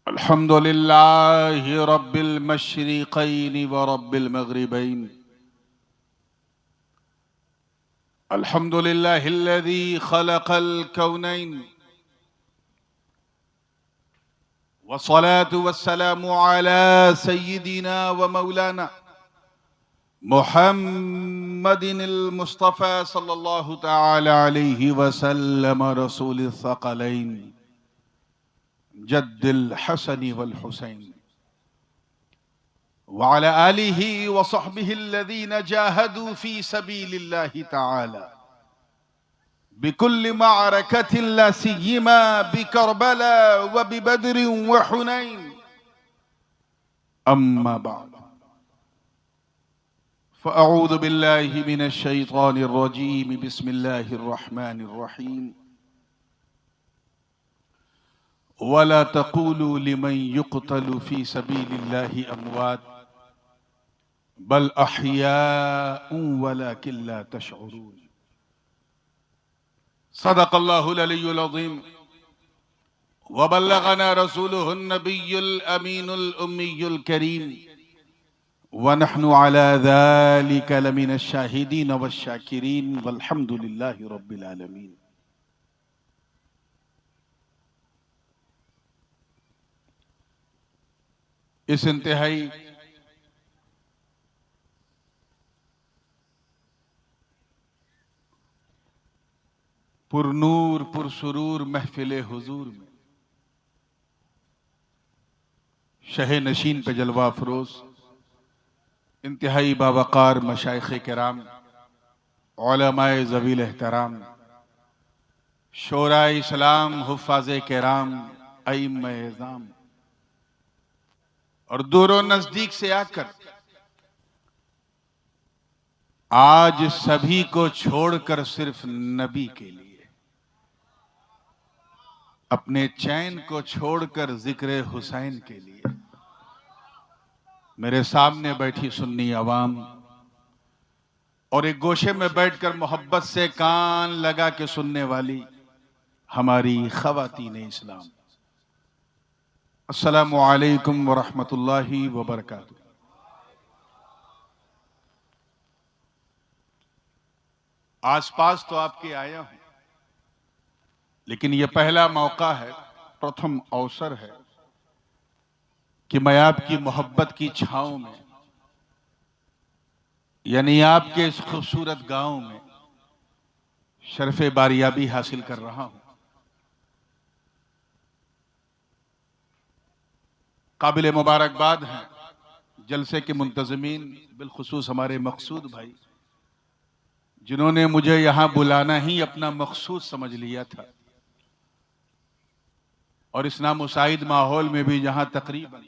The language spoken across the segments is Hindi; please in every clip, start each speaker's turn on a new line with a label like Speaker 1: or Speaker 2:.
Speaker 1: अल्हम्दुलिल्लाहि रब्बिल मशरिक़ैन व रब्बिल मग़रिबैन। अल्हम्दुलिल्लाहिल्लज़ी ख़लक़ल कौनैन वस्सलातु वस्सलामु अला सय्यिदिना व मौलाना मुहम्मदिनिल मुस्तफ़ा सल्लल्लाहु तआला अलैहि वसल्लम रसूलिल थक़लैन जद्दिल हसन वल हुसैन वअला आलिहि व सहबिहिल्लज़ीना जाहदू फी सबीलिल्लाहि तआला बिकुल्लि मअरकतिन ला सिय्यमा बिकरबला व बिबद्र व हुनैन। अम्मा बअद फ़अऊज़ु बिल्लाहि मिनश शैतानिर रजीम। बिस्मिल्लाहिर रहमानिर रहीम। वला तक़ूलू लिमन युक़तलु फ़ी सबीलिल्लाहि अमवात बल अहयाउन वलाकिन ला तशऊरून। सदक़ल्लाहुल अलियुल अज़ीम व बल्लगना रसूलुहुन नबियुल अमीनुल उम्मियुल करीम व नहनु अला ज़ालिका लमिनश शाहिदीन वश्शाकिरीन वल्हम्दुलिल्लाहि रब्बिल आलमीन। इस इंतहाई पुरनूर पुरसुरूर महफिल हुजूर में शहे नशीन पे जलवा फरोज इंतहाई बावकार मशाइख़ किराम, उलमाए ज़वील एहतराम, शोराए इस्लाम, हुफ़्फ़ाज़े किराम, अइम्माए इज़ाम और दूर नजदीक से आकर आज सभी को छोड़कर सिर्फ नबी के लिए, अपने चैन को छोड़कर जिक्र हुसैन के लिए मेरे सामने बैठी सुन्नी अवाम और एक गोशे में बैठकर मोहब्बत से कान लगा के सुनने वाली हमारी ख़वातीन इस्लाम, अस्सलामु अलैकुम व रहमतुल्लाहि व बरकातुहू। आसपास तो आपके आया हूं, लेकिन यह पहला मौका है, प्रथम अवसर है कि मैं आपकी मोहब्बत की छांव में, यानी आपके इस खूबसूरत गांव में शरफ़े बारियाबी हासिल कर रहा हूं। काबिल मुबारकबाद हैं जलसे के मुंतज़मीन, बिलखुसूस हमारे मकसूद भाई, जिन्होंने मुझे यहां बुलाना ही अपना मकसूद समझ लिया था और इस नामुसाइद माहौल में भी जहां तकरीबन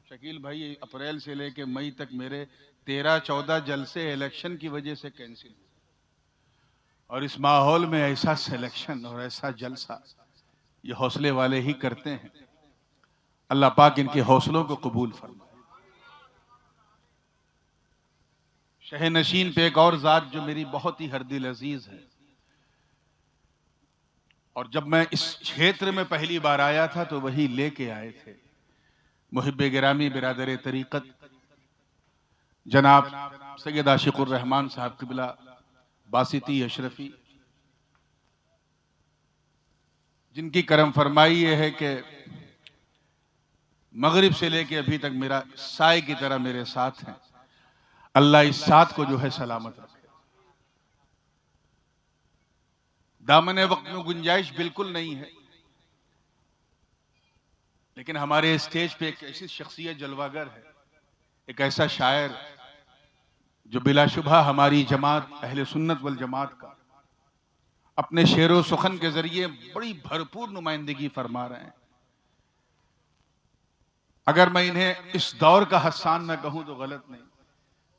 Speaker 1: शकील भाई अप्रैल से लेके मई तक मेरे 13-14 जलसे इलेक्शन की वजह से कैंसिल हुए और इस माहौल में ऐसा सिलेक्शन और ऐसा जलसा ये हौसले वाले ही करते हैं। अल्लाह पाक इनके हौसलों को कबूल फरमाए। शह नशीन पे एक और ज़ात जो मेरी बहुत ही हरदिल अजीज है, और जब मैं इस क्षेत्र में पहली बार आया था तो वही लेके आए थे मुहिब्बे गिरामी बिरादर तरीक़त जनाब सैयद आशिकुर रहमान साहब क़िबला बासिती अशरफी, जिनकी करम फरमाई ये है कि मगरिब से लेके अभी तक मेरा साए की तरह मेरे साथ हैं। अल्लाह इस साथ को जो है सलामत रखे। दामने वक्त में गुंजाइश बिल्कुल नहीं है, लेकिन हमारे स्टेज पे एक ऐसी शख्सियत जलवागर है, एक ऐसा शायर जो बिलाशुबा हमारी जमात अहले सुन्नत वल जमात का अपने शेरो सुखन के जरिए बड़ी भरपूर नुमाइंदगी फरमा रहे हैं। अगर मैं इन्हें इस दौर का हस्सान न कहूं तो गलत नहीं।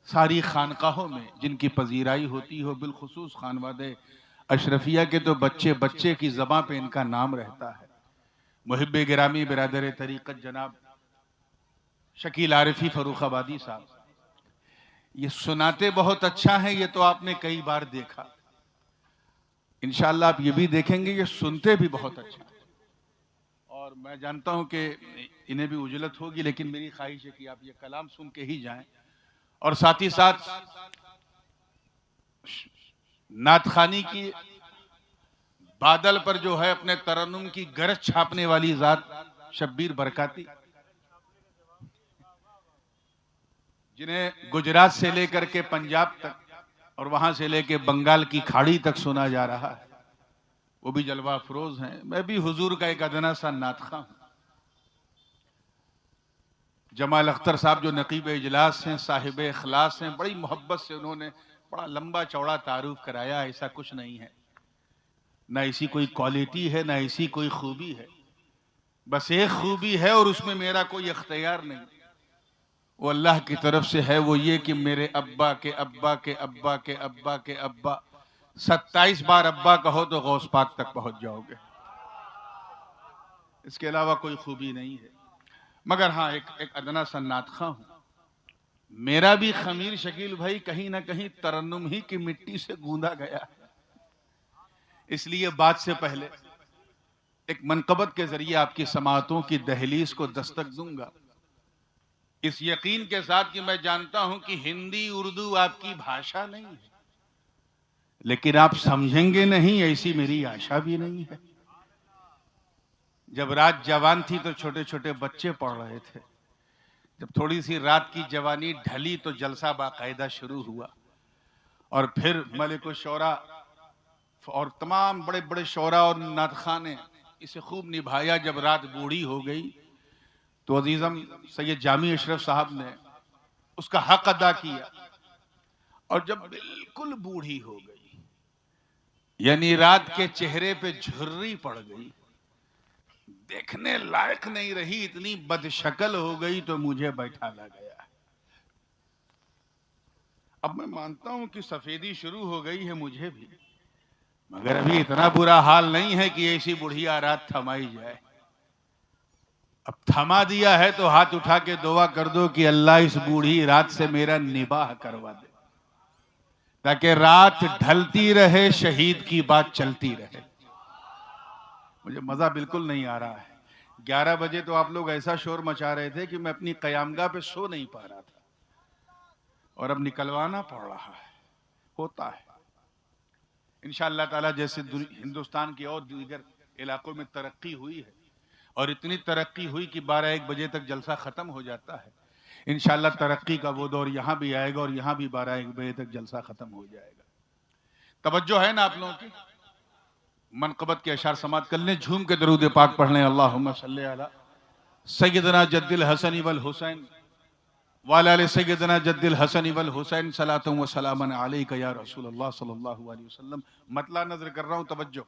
Speaker 1: सारी खानकाहों में जिनकी पजीराई होती हो, बिलखुसूस खानवादे अशरफिया के तो बच्चे बच्चे की ज़बां पे इनका नाम रहता है। मुहिब्बे गिरामी बिरादर तरीक़त जनाब शकील आरिफी फर्रुखाबादी साहब, ये सुनाते बहुत अच्छा है, ये तो आपने कई बार देखा। इंशाअल्लाह आप ये भी देखेंगे ये सुनते भी बहुत अच्छा है। और मैं जानता हूं कि इन्हें भी उजलत होगी, लेकिन मेरी ख्वाहिश है कि आप ये कलाम सुन के ही जाएं। और साथ ही साथ नात खानी की बादल पर जो है अपने तरन्नुम की गरज छापने वाली जात शब्बीर बरकाती, जिन्हें गुजरात से लेकर के पंजाब तक और वहां से लेकर बंगाल की खाड़ी तक सुना जा रहा है, वो भी जलवा अफरोज हैं। मैं भी हुजूर का एक अदना सा नातखा हूं। जमाल अख्तर साहब जो नकीब इजलास हैं, साहिब इखलास हैं, बड़ी मोहब्बत से उन्होंने बड़ा लंबा चौड़ा तारुफ कराया। ऐसा कुछ नहीं है, ना ऐसी कोई क्वालिटी है, ना ऐसी कोई खूबी है। बस एक खूबी है और उसमें मेरा कोई इख्तियार नहीं, वो अल्लाह की तरफ से है। वो ये कि मेरे अब्बा के अब्बा के अब्बा के अब्बा के अब्बा 27 बार अब्बा कहो तो गौस पाक तक पहुंच जाओगे। इसके अलावा कोई खूबी नहीं है। मगर हाँ, एक अदना सा नातखा हूं। मेरा भी खमीर शकील भाई कहीं ना कहीं तरन्नुम ही की मिट्टी से गूंदा गया है। इसलिए बात से पहले एक मनकबत के जरिए आपकी समाअतों की दहलीज को दस्तक दूंगा, इस यकीन के साथ कि मैं जानता हूं कि हिंदी उर्दू आपकी भाषा नहीं है, लेकिन आप समझेंगे नहीं ऐसी मेरी आशा भी नहीं है। जब रात जवान थी तो छोटे छोटे बच्चे पढ़ रहे थे। जब थोड़ी सी रात की जवानी ढली तो जलसा बाकायदा शुरू हुआ। और फिर मलिक शौरा और तमाम बड़े बड़े शौरा और नातखा ने इसे खूब निभाया। जब रात बूढ़ी हो गई तो अजीजम सैयद जामी अशरफ साहब ने उसका हक अदा किया। और जब बिल्कुल बूढ़ी हो गई, यानी रात के चेहरे पे झुर्री पड़ गई, देखने लायक नहीं रही, इतनी बदशक्ल हो गई, तो मुझे बैठाला गया। अब मैं मानता हूं कि सफेदी शुरू हो गई है मुझे भी, मगर अभी इतना बुरा हाल नहीं है कि ऐसी बुढ़िया रात थमाई जाए। अब थमा दिया है तो हाथ उठा के दुआ कर दो कि अल्लाह इस बूढ़ी रात से मेरा निबाह करवा दे, ताकि रात ढलती रहे, शहीद की बात चलती रहे। मुझे मजा बिल्कुल नहीं आ रहा है। 11 बजे तो आप लोग ऐसा शोर मचा रहे थे कि मैं अपनी कयामगाह पे सो नहीं पा रहा था, और अब निकलवाना पड़ रहा है। होता है इंशाअल्लाह ताला। जैसे हिंदुस्तान के और दीगर इलाकों में तरक्की हुई है, और इतनी तरक्की हुई कि 12-1 बजे तक जलसा खत्म हो जाता है, इंशाअल्लाह तरक्की का वो दौर यहाँ भी आएगा और यहाँ भी 12-1 बजे तक जलसा खत्म हो जाएगा। तवज्जो है ना आप लोगों की? मनकबत के अशार समात कर लें, झूम के दरूद पाक पढ़ लें। अल्लाहुम्मा सल्ली अला सय्यदना जद्दिल हसन वल हुसैन वाला अले सय्यदना जद्दिल हसन वल हुसैन सलातुम व सलामन अलैका या रसूल अल्लाह सल्लल्लाहु अलैहि वसल्लम। मतला नजर कर रहा हूं, तवज्जो।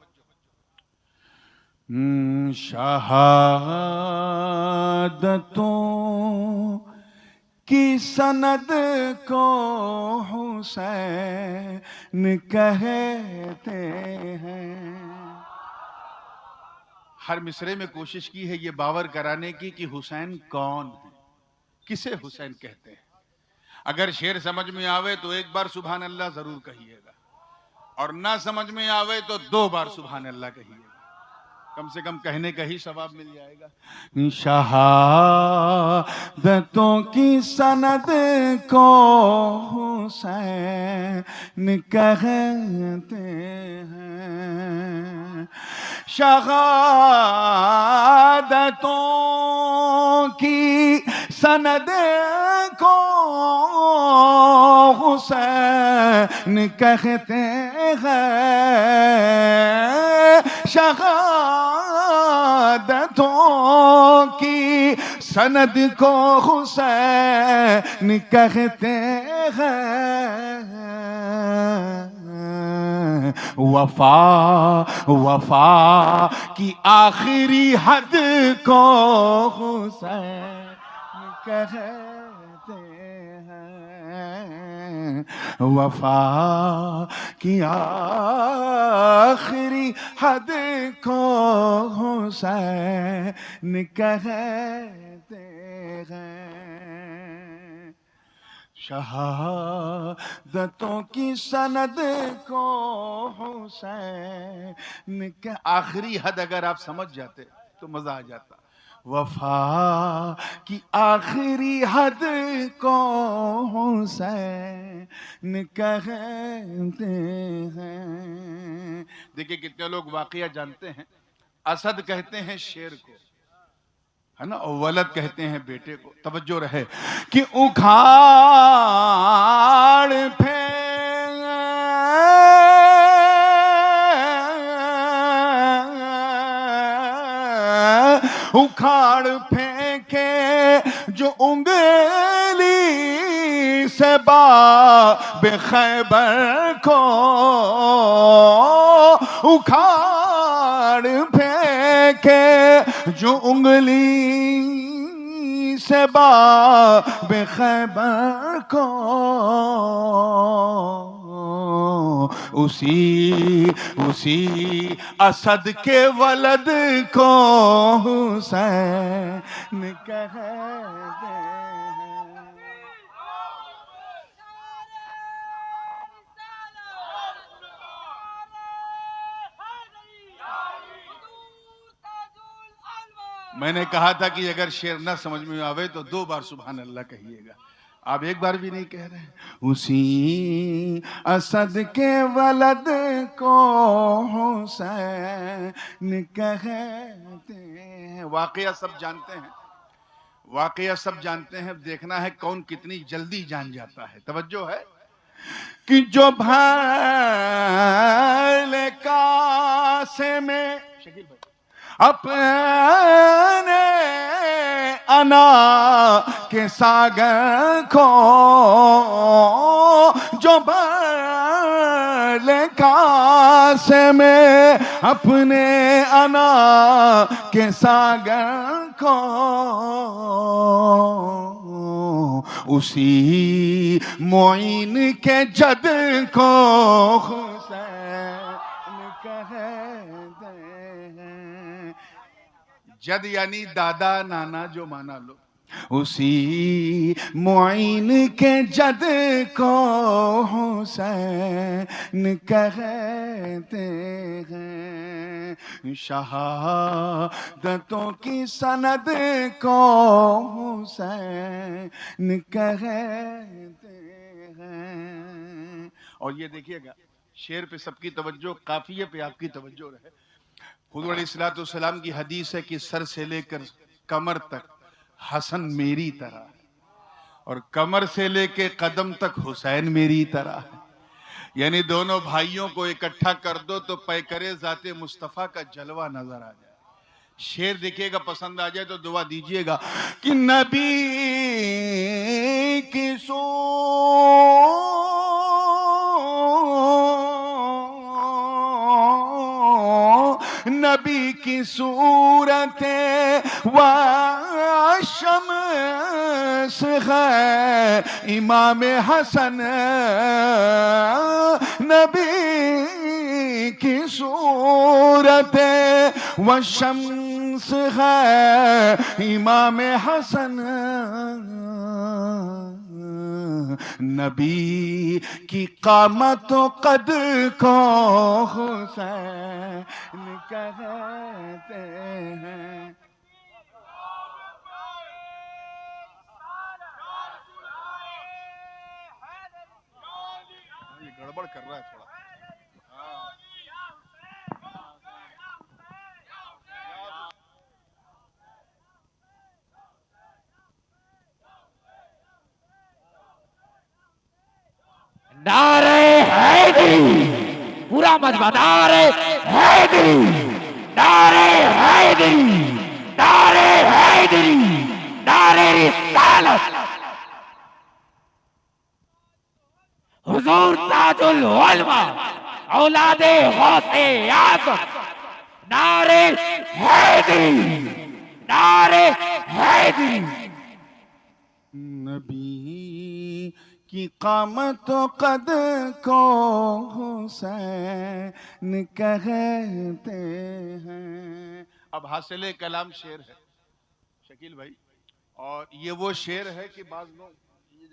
Speaker 1: शहादतों की सनद को हुसैन कहते हैं। हर मिसरे में कोशिश की है ये बावर कराने की कि हुसैन कौन है, किसे हुसैन कहते हैं। अगर शेर समझ में आवे तो एक बार सुभान अल्लाह जरूर कहिएगा, और ना समझ में आवे तो 2 बार सुभान अल्लाह कहिएगा। कम से कम कहने का ही सवाब मिल जाएगा। शहादतों की सनद को हुसैन कहते हैं। शहादतों की सनद को हुसैन कहते हैं। शहादतों की सनद को हुसैन कहते हैं। वफा वफा की आखिरी हद को हुसैन कहते हैं। वफा की आखिरी हद को हुसैन कहते हैं। शहादतों की सनद को हुसैन के आखिरी हद अगर आप समझ जाते तो मजा आ जाता। वफा की आखिरी हद को हुसैन कहते हैं। देखिए कितने लोग वाकया जानते हैं। असद कहते हैं शेर को, है ना, और वलद कहते हैं बेटे को। तवज्जो रहे कि उखाड़ फेंके जो उंगली से बाब खैबर को, उखाड़ फेंके जो उंगली से बाब खैबर को, उसी असद के वलद को हुसैन कहते हैं। मैंने कहा था कि अगर शेर ना समझ में आवे तो 2 बार सुभान अल्लाह कहिएगा। आप एक बार भी नहीं कह रहे। उसी असद के वलद को हुसैन कहते हैं। वाकया सब जानते हैं, वाकया सब जानते हैं। देखना है कौन कितनी जल्दी जान जाता है। तवज्जो है कि जो भले कासे में अपने अना के सागर को, जो भले कासे में अपने अना के सागर को, उसी मोइन के जद को हुसैन कहते हैं। जद यानी दादा नाना जो माना लो। उसी मोइन के जद को हुसैन कहते हैं। शहादतों की सनद को हुसैन कहते हैं। और ये देखिएगा शेर पे सबकी तवज्जो, काफिये पे आपकी तवज्जो रहे। हुज़ूर अलैहिस्सलाम की हदीस है कि सर से लेकर कमर तक हसन मेरी तरह है, और कमर से लेकर कदम तक हुसैन मेरी तरह है। यानी दोनों भाइयों को इकट्ठा कर दो तो पैकरे ज़ाते मुस्तफ़ा का जलवा नजर आ जाए। शेर देखिएगा, पसंद आ जाए तो दुआ दीजिएगा कि नबी की नबी की सूरत व शम्स है इमाम हसन। नबी की सूरत व शम्स है इमाम हसन। नबी की कामत कद को हुसैन कहते हैं। ये गड़बड़ कर रहा है थोड़ा।
Speaker 2: नारे हैदरी, पूरा मजबा नारे हैदरी, नारे हैदरी, नारे हैदरी, नारे रिसालत। हुजूर ताजुल उलमा औलादे गौसे आज़म। नारे हैदरी, नारे हैदरी।
Speaker 1: नबी की कामत कद को हुसैन कहते हैं। अब हासिले कलाम शेर है शकील भाई, और ये वो शेर है कि बाज़ लोग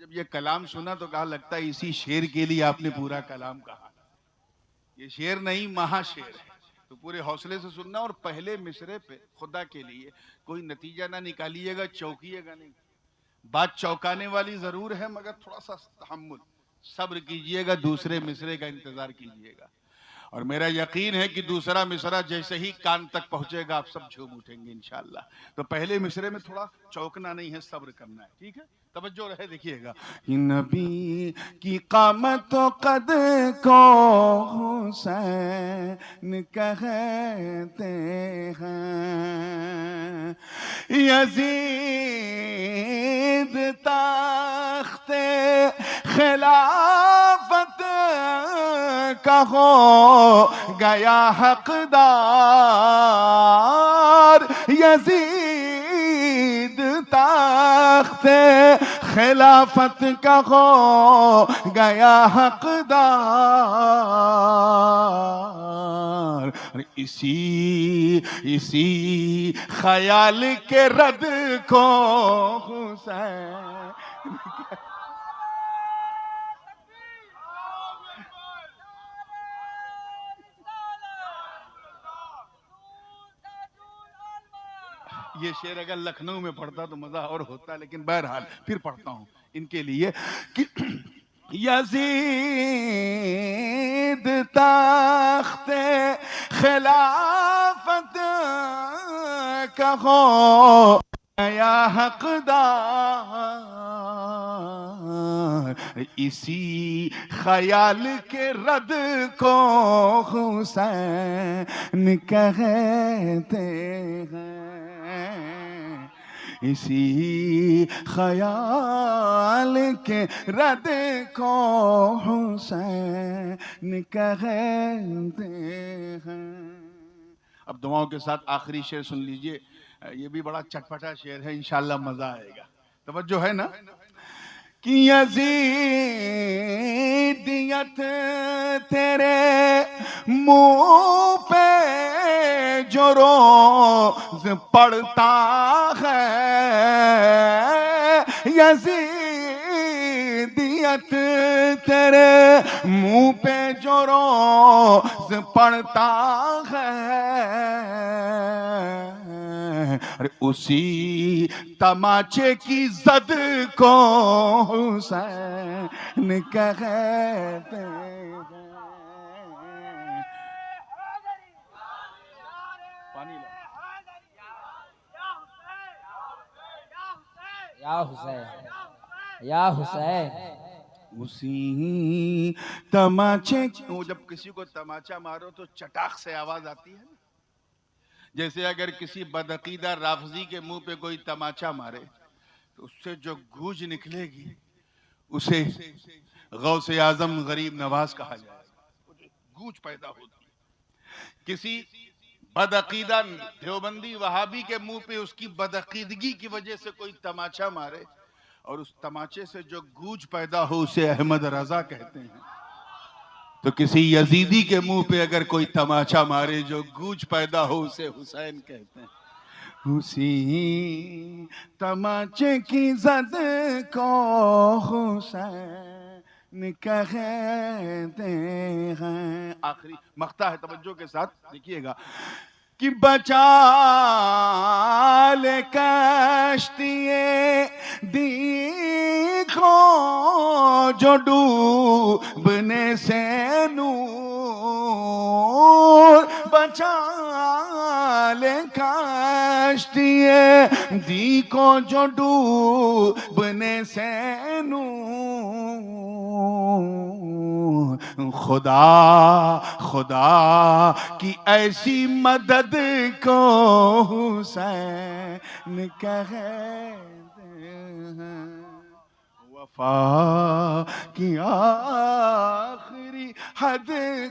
Speaker 1: जब ये कलाम सुना तो कहा लगता है इसी शेर के लिए आपने पूरा कलाम कहा। ये शेर नहीं महाशेर है। तो पूरे हौसले से सुनना और पहले मिसरे पे खुदा के लिए कोई नतीजा ना निकालिएगा, चौंकिएगा नहीं। बात चौंकाने वाली जरूर है मगर थोड़ा सा तहम्मुल, सब्र कीजिएगा, दूसरे मिसरे का इंतजार कीजिएगा। और मेरा यकीन है कि दूसरा मिसरा जैसे ही कान तक पहुंचेगा आप सब झूम उठेंगे इंशाअल्लाह। तो पहले मिसरे में थोड़ा चौंकना नहीं है, सब्र करना है, ठीक है? तवज्जो रहे, देखिएगा। नबी की कामत कद को हुसैन कहते हैं, यजीद तख्ते खिलाफत का हो गया हकदार, यजीद तख्ते खिलाफत का हो गया हकदार। इसी ख्याल के रद को हुसैन ये शेर अगर लखनऊ में पढ़ता तो मजा और होता, लेकिन बहरहाल फिर पढ़ता हूं इनके लिए कि यजीद तख्ते खिलाफत का हो गया हकदार, इसी ख्याल के रद को हुसैन कहते हैं, इसी ख्याल के रद को हुसैन कहते हैं। अब दुआओं के साथ आखिरी शेर सुन लीजिए, ये भी बड़ा चटपटा शेर है, इंशाअल्लाह मजा आएगा। तवज्जो है ना? कि यजीदियत तेरे मुंह पे जो रोज पड़ता है, यजीदियत तेरे मुंह पे जो रोज पड़ता है, अरे उसी तमाचे की जद को हुसैन कहते हैं। पानी ला।
Speaker 2: या हुसैन, या हुसैन।
Speaker 1: उसी तमाचे की, वो जब किसी को तमाचा मारो तो चटाक से आवाज आती है ना, जैसे अगर किसी बदअकीदा राफजी के मुंह पे कोई तमाचा मारे तो उससे जो गूंज निकलेगी उसे गौसे आजम गरीब नवाज कहा जाएगा। गूंज पैदा होती है। किसी बदअकीदा देवबंदी वहाबी के मुंह पे उसकी बदअकीदगी की वजह से कोई तमाचा मारे और उस तमाचे से जो गूंज पैदा हो उसे अहमद रजा कहते हैं। तो किसी यजीदी के मुंह पे अगर कोई तमाचा मारे जो गूंज पैदा हो उसे हुसैन कहते हैं। उसी तमाचे की जद को हुसैन कहते हैं। आखिरी मख्ता है, तवज्जो के साथ देखिएगा कि बचा ले कश्तिए देखो जो डूबने से नूर, बचा ले कश्तिए देखो जो डूबने से नूर, खुदा खुदा की ऐसी मदद को हुसैन कहते हैं। वफा की आखिरी हद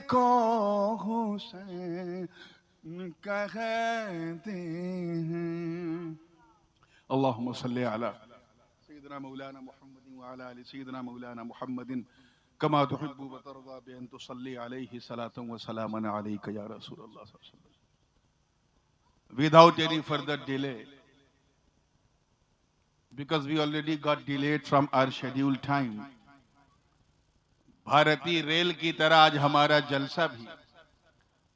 Speaker 1: को हुसैन कहते हैं। अल्लाहुम्मा सल्ली अला सय्यिदना मौलाना मुहम्मदिन व अला आलि सय्यिदना मौलाना मुहम्मदिन कमा तुहिब्बु व तर्दा बि अन तुसल्ली अलैहि सलातन व सलामन अलैका या रसूलल्लाह सल्लल्लाहु अलैहि वसल्लम। Without any further delay, because we already got delayed from our scheduled time, भारतीय रेल की तरह आज हमारा जलसा भी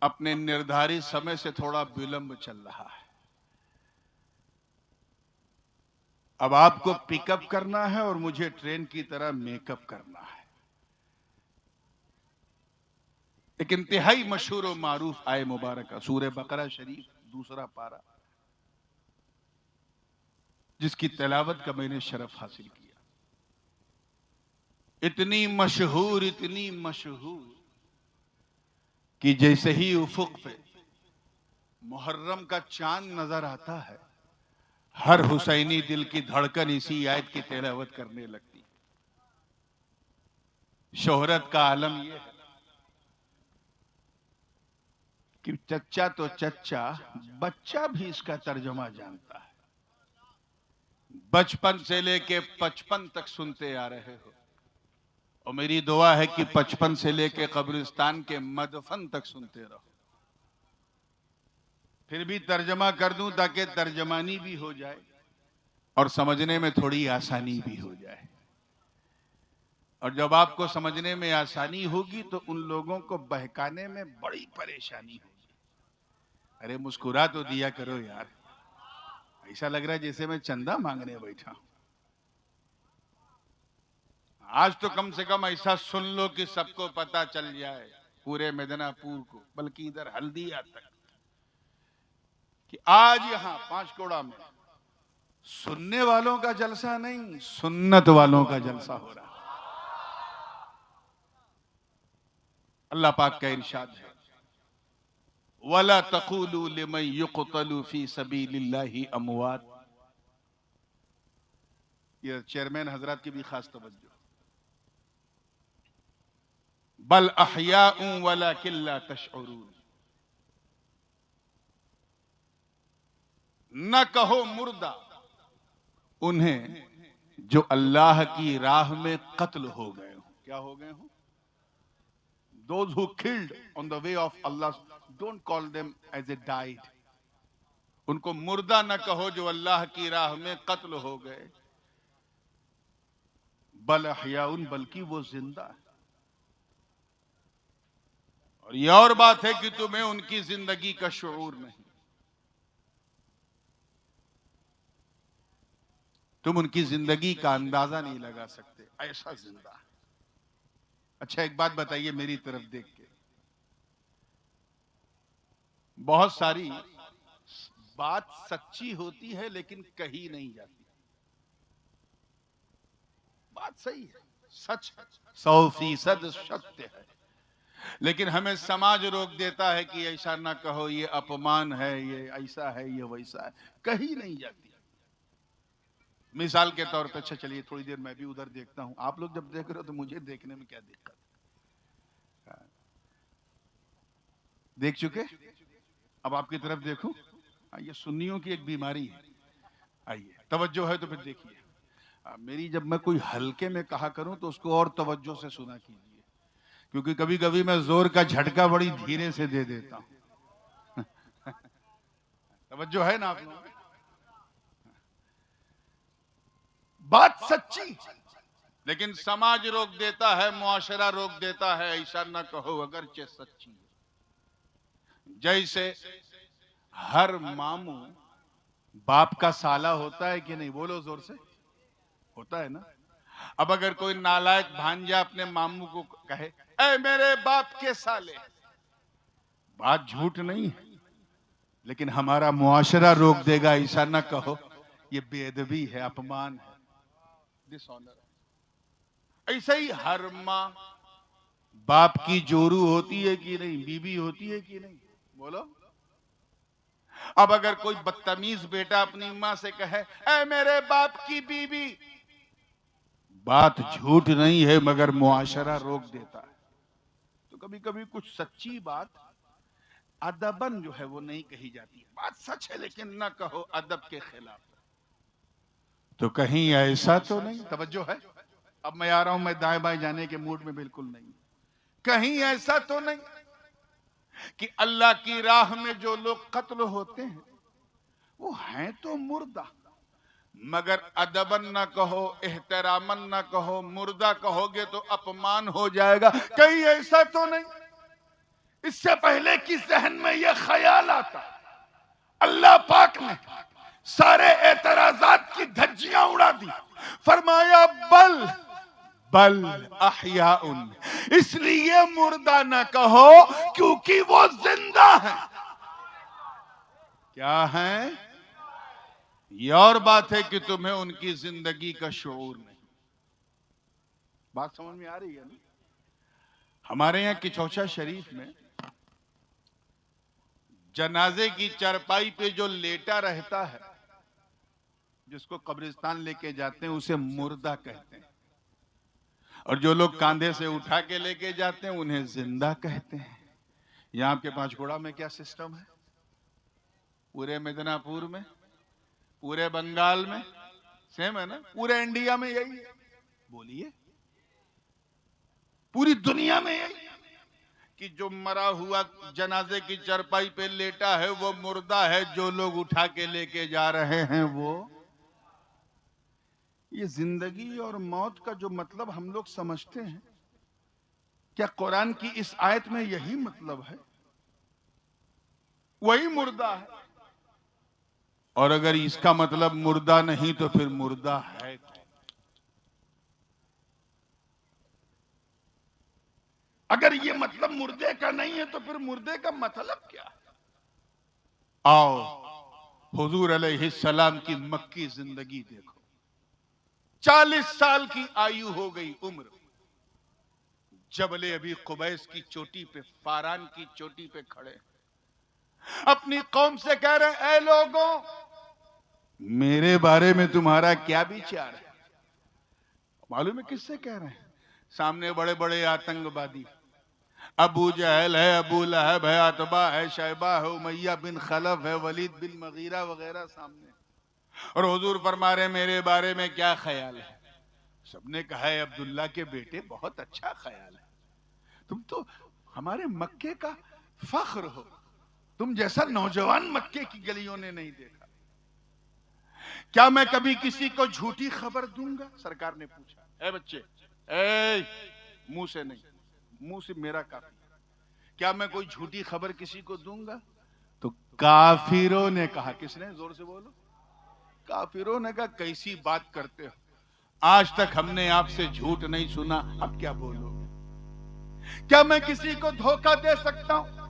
Speaker 1: अपने निर्धारित समय से थोड़ा विलंब चल रहा है। अब आपको पिकअप करना है और मुझे ट्रेन की तरह मेकअप करना है। एक इंतहाई मशहूर और मारूफ आय मुबारक सूरह बकरा शरीफ दूसरा पारा, जिसकी तिलावत का मैंने शरफ हासिल किया। इतनी मशहूर कि जैसे ही उफुक पे मुहर्रम का चांद नजर आता है, हर हुसैनी दिल की धड़कन इसी आयत की तिलावत करने लगती। शोहरत का आलम यह है कि चच्चा तो चच्चा, बच्चा भी इसका तर्जुमा जानता है। बचपन से लेके 55 तक सुनते आ रहे हो, और मेरी दुआ है कि 55 से लेके कब्रिस्तान के मदफन तक सुनते रहो। फिर भी तर्जमा कर दूं ताकि तर्जमानी भी हो जाए और समझने में थोड़ी आसानी भी हो जाए। और जब आपको समझने में आसानी होगी तो उन लोगों को बहकाने में बड़ी परेशानी होगी। अरे मुस्कुरा तो दिया करो यार, ऐसा लग रहा है जैसे मैं चंदा मांगने बैठा हूं। आज तो कम से कम ऐसा सुन लो कि सबको पता चल जाए, पूरे मिदनापुर को, बल्कि इधर हल्दिया तक, कि आज यहां पांचकोड़ा में सुनने वालों का जलसा नहीं, सुन्नत वालों का जलसा हो रहा है। अल्लाह पाक का इरशाद है, वला तक़ूलू लिमन युक़तलू फी सबीलिल्लाहि अमवात। ये चेयरमैन हजरात की भी खास तवज्जो, बल अहयाउन वलाकिन ला तशऊरून। न कहो मुर्दा उन्हें जो अल्लाह की राह में कत्ल हो गए हो। क्या हो गए हो? Those who killed on the way of Allah, don't call them as a died. उनको मुर्दा न कहो जो अल्लाह की राह में कत्ल हो गए। बल अहयाउन, बल्कि वो जिंदा है। और ये और बात है कि तुम्हें उनकी जिंदगी का शऊर नहीं, तुम उनकी जिंदगी का अंदाजा नहीं लगा सकते, ऐसा जिंदा है। अच्छा एक बात बताइए मेरी तरफ देख के, बहुत सारी बात सच्ची होती है लेकिन कही नहीं जाती। बात सही है, सच 100% सत्य है, लेकिन हमें समाज रोक देता है कि ऐसा ना कहो, ये अपमान है, ये ऐसा है, ये वैसा है, कही नहीं जाती। मिसाल के तौर पे, अच्छा चलिए थोड़ी देर मैं भी उधर देखता हूं, आप लोग जब देख रहे हो तो मुझे देखने में क्या दिक्कत है? देख चुके, अब आपकी तरफ देखूं। ये सुन्नियों की एक बीमारी है। आइए, तवज्जो है तो फिर देखिए। मेरी जब मैं कोई हल्के में कहा करूं तो उसको और तवज्जो से सुना कीजिए, क्योंकि कभी कभी मैं जोर का झटका बड़ी धीरे से दे देता हूं। तवज्जो है ना आप लोगों? बात सच्ची, लेकिन समाज रोक देता है, मुआशरा रोक देता है, ऐसा ना कहो अगरचे सच्ची है। जैसे हर मामू बाप का साला होता है कि नहीं? बोलो जोर से, होता है ना? अब अगर कोई नालायक भांजा अपने मामू को कहे, ए मेरे बाप के साले, बात झूठ नहीं है, लेकिन हमारा मुआशरा रोक देगा, ऐसा ना कहो, ये बेअदबी है, अपमान है, डिसऑनर। ऐसे ही हर माँ बाप की जोरू होती है कि नहीं, बीबी होती है कि नहीं? बोलो। अब अगर कोई बदतमीज बेटा अपनी माँ से कहे, ए मेरे बाप की बीबी, बात झूठ नहीं है मगर मुआशरा रोक देता है। तो कभी कभी कुछ सच्ची बात अदबन जो है वो नहीं कही जाती है। बात सच है लेकिन ना कहो अदब के खिलाफ। तो कहीं ऐसा तो नहीं, तवज्जो है, अब मैं आ रहा हूं, मैं दाएं बाएं जाने के मूड में बिल्कुल नहीं। कहीं ऐसा तो नहीं कि अल्लाह की राह में जो लोग कत्ल होते हैं वो हैं तो मुर्दा, मगर अदबन ना कहो, एहतरामन ना कहो, मुर्दा कहोगे तो अपमान हो जाएगा। कहीं ऐसा तो नहीं? इससे पहले कि जहन में यह ख्याल आता, अल्लाह पाक ने सारे एतराजात की धज्जियां उड़ा दी। फरमाया बल बल अहयाउन, इसलिए मुर्दा न कहो क्योंकि वो जिंदा है। क्या है? ये और बात है कि तुम्हें उनकी जिंदगी का शऊर नहीं। बात समझ में आ रही है ना? हमारे यहाँ किचौचा शरीफ में जनाजे की चारपाई पे जो लेटा रहता है, जिसको कब्रिस्तान लेके जाते हैं, उसे मुर्दा कहते हैं, और जो लोग कांधे से उठा के लेके जाते हैं उन्हें जिंदा कहते हैं। यहाँ आपके पांचकुड़ा में क्या सिस्टम है? पूरे मिदनापुर में, पूरे बंगाल में सेम है ना? पूरे इंडिया में यही है। बोलिए, पूरी दुनिया में यही कि जो मरा हुआ जनाजे की चरपाई पे लेटा है वो मुर्दा है, जो लोग उठा के लेके जा रहे हैं वो। ये जिंदगी और मौत का जो मतलब हम लोग समझते हैं, क्या कुरान की इस आयत में यही मतलब है? वही मुर्दा है। और अगर इसका मतलब मुर्दा नहीं तो फिर मुर्दा है कौन? अगर ये मतलब मुर्दे का नहीं है तो फिर मुर्दे का मतलब क्या है? आओ हुजूर अलैहिस्सलाम की मक्की जिंदगी देखो। 40 साल की आयु हो गई उम्र, जबले अभी कुबैस की चोटी पे, फारान की चोटी पे खड़े, अपनी कौम से कह रहे हैं, ऐ लोगों, मेरे बारे में तुम्हारा क्या विचार है? मालूम है किससे कह रहे हैं? सामने बड़े बड़े आतंकवादी, अबू जहल है, अबू लहब है, अतबा है, शैबा है, उमैया बिन खलफ है, वलीद बिन मगीरा वगैरह सामने। और हुजूर फरमा रहे मेरे बारे में क्या ख्याल है? सबने कहा है अब्दुल्ला के बेटे, बहुत अच्छा ख्याल है, तुम तो हमारे मक्के का फख्र हो, तुम जैसा नौजवान मक्के की गलियों ने नहीं देखा। क्या मैं कभी किसी को झूठी खबर दूंगा? सरकार ने पूछा। ए बच्चे, ए मुंह से नहीं, मुंह से मेरा काफी। क्या मैं कोई झूठी खबर किसी को दूंगा? तो काफिरों ने कहा। किसने? जोर से बोलो। काफिरों ने कहा, कैसी बात करते हो, आज तक हमने आपसे झूठ नहीं सुना, अब क्या बोलोगे? क्या मैं किसी को धोखा दे सकता हूं?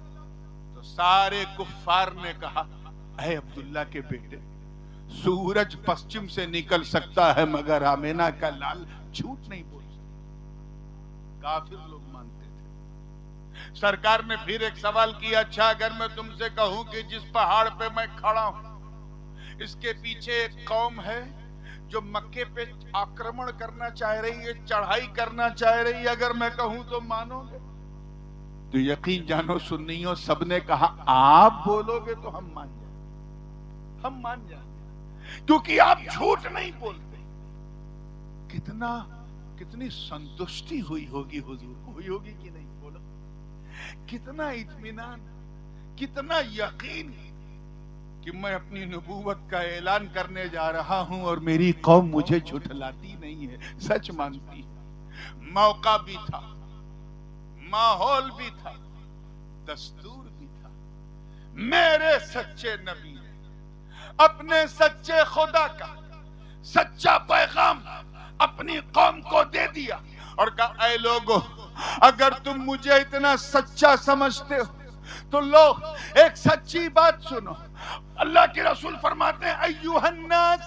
Speaker 1: तो सारे कुफ्फार ने कहा, ऐ अब्दुल्ला के बेटे, सूरज पश्चिम से निकल सकता है मगर आमेना का लाल झूठ नहीं बोल सकता। काफिर लोग मानते थे। सरकार ने फिर एक सवाल किया, अच्छा अगर मैं तुमसे कहूं कि जिस पहाड़ पे मैं खड़ा हूं इसके पीछे एक कौम है जो मक्के पे आक्रमण करना चाह रही है, चढ़ाई करना चाह रही है, अगर मैं कहूं तो मानोगे? तो यकीन जानो सुन्नियों, सबने कहा आप बोलोगे तो हम मान जाए, हम मान जाए, क्योंकि आप झूठ नहीं बोलते। कितनी संतुष्टि हुई होगी हुजूर को, हुई होगी कि नहीं? बोलो, कितना इत्मीनान, कितना यकीन कि मैं अपनी नबूवत का ऐलान करने जा रहा हूं और मेरी कौम मुझे झुठलाती नहीं है, सच मानती है। मौका भी था, माहौल भी था, दस्तूर भी था। मेरे सच्चे नबी ने अपने सच्चे खुदा का सच्चा पैगाम अपनी कौम को दे दिया और कहा, ऐ लोगों, अगर तुम मुझे इतना सच्चा समझते हो तो लो एक सच्ची बात सुनो। अल्लाह के रसूल फरमाते हैं, अय्युहन्नास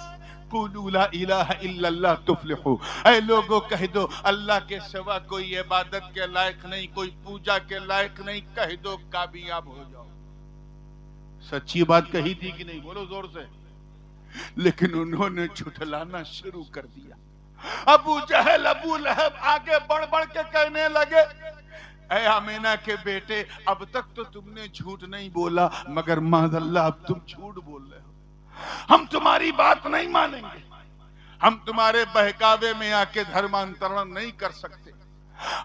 Speaker 1: कुलू ला इलाहा इल्लल्लाह तुफ्लिहू, ऐ लोगों कह दो अल्लाह के सिवा कोई इबादत के लायक नहीं, कोई पूजा के लायक नहीं, कह दो कामयाब हो जाओ। सच्ची बात कही थी कि नहीं? बोलो जोर से। लेकिन उन्होंने झुठलाना शुरू कर दिया। अबू जहल, अबू लहब आगे बढ़ बढ़ के कहने लगे, ऐ आमीना के बेटे, अब तक तो तुमने झूठ नहीं बोला, मगर माज़अल्लाह अब तुम झूठ बोल रहे हो। हम तुम्हारी बात नहीं मानेंगे, हम तुम्हारे बहकावे में आके धर्मांतरण नहीं कर सकते,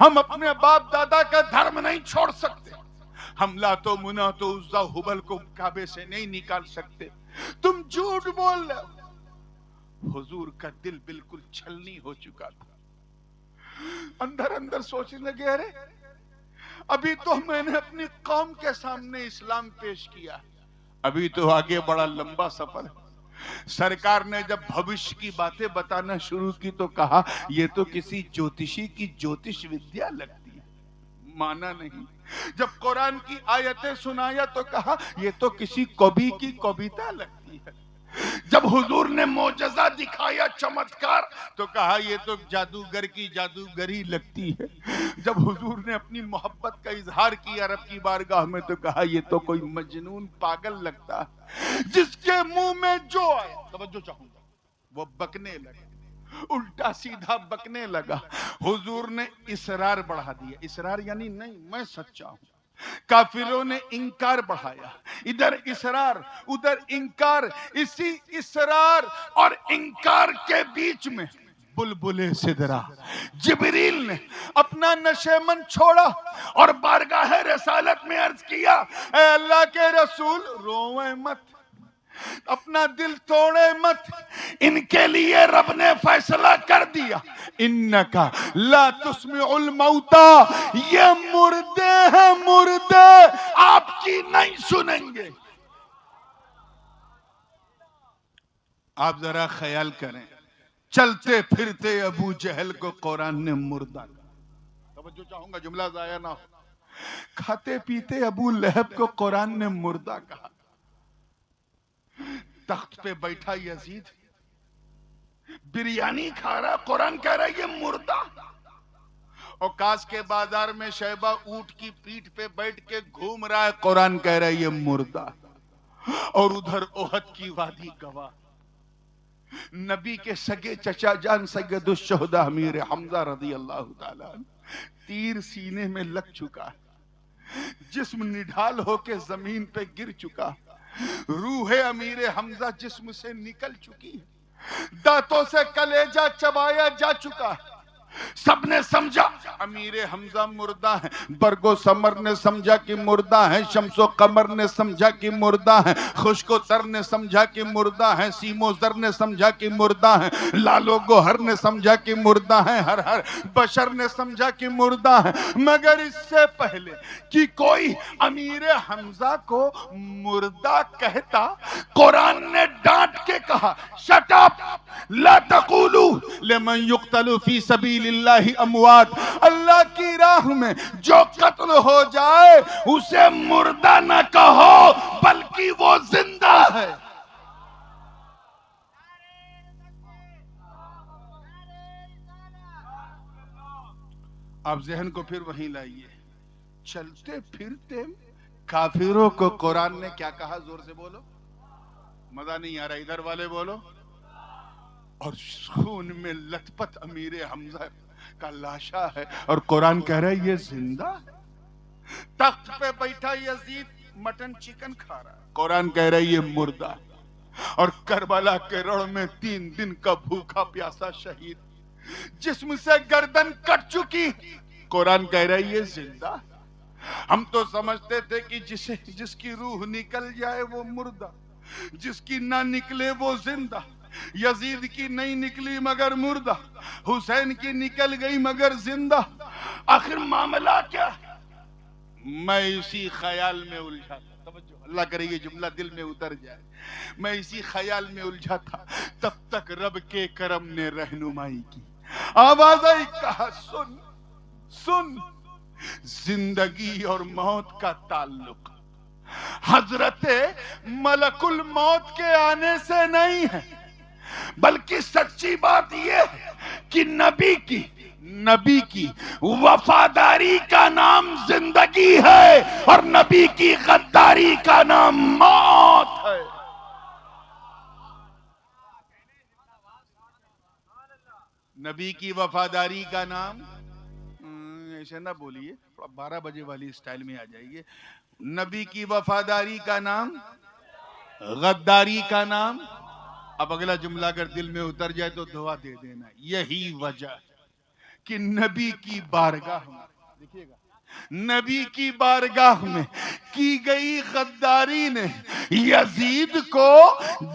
Speaker 1: हम अपने बाप दादा का धर्म नहीं छोड़ सकते, हम लातो मुनातो उज़्ज़ा हुबल को काबे से नहीं निकाल सकते, तुम झूठ बोल रहे हो। हुजूर का दिल बिल्कुल छलनी हो चुका था। अंदर अंदर सोचने लगे, अरे अभी तो मैंने अपनी कौम के सामने इस्लाम पेश किया, अभी तो आगे बड़ा लंबा सफर है। सरकार ने जब भविष्य की बातें बताना शुरू की तो कहा ये तो किसी ज्योतिषी की ज्योतिष विद्या लगती है, माना नहीं। जब कुरान की आयतें सुनाया तो कहा ये तो किसी कवि की कविता लगती है। जब हुजूर ने मोजज़ा दिखाया, चमत्कार, तो कहा ये तो जादूगर की जादूगरी लगती है। जब हुजूर ने अपनी मोहब्बत का इजहार किया रब की बारगाह में तो कहा ये तो कोई मजनून पागल लगता है। जिसके मुंह में जो आए, तवज्जो चाहूंगा, वो बकने लगा, उल्टा सीधा बकने लगा। हुजूर ने इसरार बढ़ा दिया, इसरार यानी नहीं मैं सच्चा हूं। काफिरों ने इंकार बढ़ाया, इधर इसरार उधर इंकार। इसी इसरार और इंकार के बीच में बुलबुले सिदरा जिब्रील ने अपना नशेमन छोड़ा और बारगाह रसालत में अर्ज किया, ऐ अल्लाह के रसूल रोवे मत, अपना दिल तोड़े मत, इनके लिए रब ने फैसला कर दिया, इन्नका ला तुस्मिउल मौता, ये मुर्दे हैं, मुर्दे आपकी नहीं सुनेंगे। आप जरा ख्याल करें, चलते फिरते अबू जहल को कुरान ने मुर्दा कहा। तवज्जो चाहूंगा, जुमला जाया ना हो। खाते पीते अबू लहब को कुरान ने मुर्दा कहा। तख्त पे बैठा यजीद बिरयानी खा रहा, कुरान कह रहा है ये मुर्दा। औकास के बाजार में शैबा ऊंट की पीठ पे बैठ के घूम रहा है, कुरान कह रहा है ये मुर्दा। और उधर ओहद की वादी गवाह, नबी के सगे चचा जान सैयदुश शुहदा अमीर हमजा रज़ी अल्लाह ताला तीर सीने में लग चुका है, जिस्म निढाल होके जमीन पे गिर चुका, रूह अमीर हमजा जिस्म से निकल चुकी है, दांतों से कलेजा चबाया जा चुका है। सबने समझा अमीर हमजा मुर्दा है, बरगो समर ने समझा कि मुर्दा है, शम्सो कमर ने समझा कि मुर्दा है, खुशको तर ने समझा कि मुर्दा है, सीमो जर ने समझा कि मुर्दा है, लालो गोहर ने समझा कि मुर्दा है, हर हर बशर ने समझा कि मुर्दा है। मगर इससे पहले कि कोई अमीर हमजा को मुर्दा कहता, कुरान ने डांट के कहा शट अप, ला तकूलू लिमन युक्तलु फी सबीलिल्लाहि अमवात, अल्लाह की राह में जो कत्ल हो जाए उसे मुर्दा न कहो बल्कि वो जिंदा है। आप जहन को फिर वहीं लाइए, चलते फिरते काफिरों को कुरान ने क्या कहा, जोर से बोलो, मजा नहीं आ रहा, इधर वाले बोलो। और खून में लथपथ अमीर हमजा का लाशा है और कुरान कह रहा है ये जिंदा है। तख्त पे बैठा यजीद मटन चिकन खा रहा है, कुरान कह रहा है ये मुर्दा है। और करबला के रण में 3 दिन का भूखा प्यासा शहीद, जिस्म से गर्दन कट चुकी, कुरान कह रहा है ये जिंदा है। हम तो समझते थे कि जिसकी रूह निकल जाए वो मुर्दा, जिसकी ना निकले वो जिंदा। यजीद की नहीं निकली मगर मुर्दा, हुसैन की निकल गई मगर जिंदा। आखिर मामला क्या? मैं इसी ख्याल में उलझा था, तवज्जो, अल्लाह करे ये जुमला दिल में उतर जाए। मैं इसी ख्याल में उलझा था, तब तक रब के करम ने रहनुमाई की। आवाज आई, कहा सुन सुन, जिंदगी और मौत का ताल्लुक हजरते मलकुल मौत के आने से नहीं है, बल्कि सच्ची बात यह है कि नबी की वफादारी का नाम जिंदगी है और नबी की गद्दारी का नाम मौत है। नबी की वफादारी का नाम, ऐसे ना बोलिए, 12 बजे वाली स्टाइल में आ जाइए। नबी की वफादारी का नाम, गद्दारी का नाम। अब अगला जुमला अगर दिल में उतर जाए तो दुआ दे देना, यही वजह कि नबी की बारगाह में, देखिएगा, नबी की बारगाह में की गई गद्दारी ने यजीद को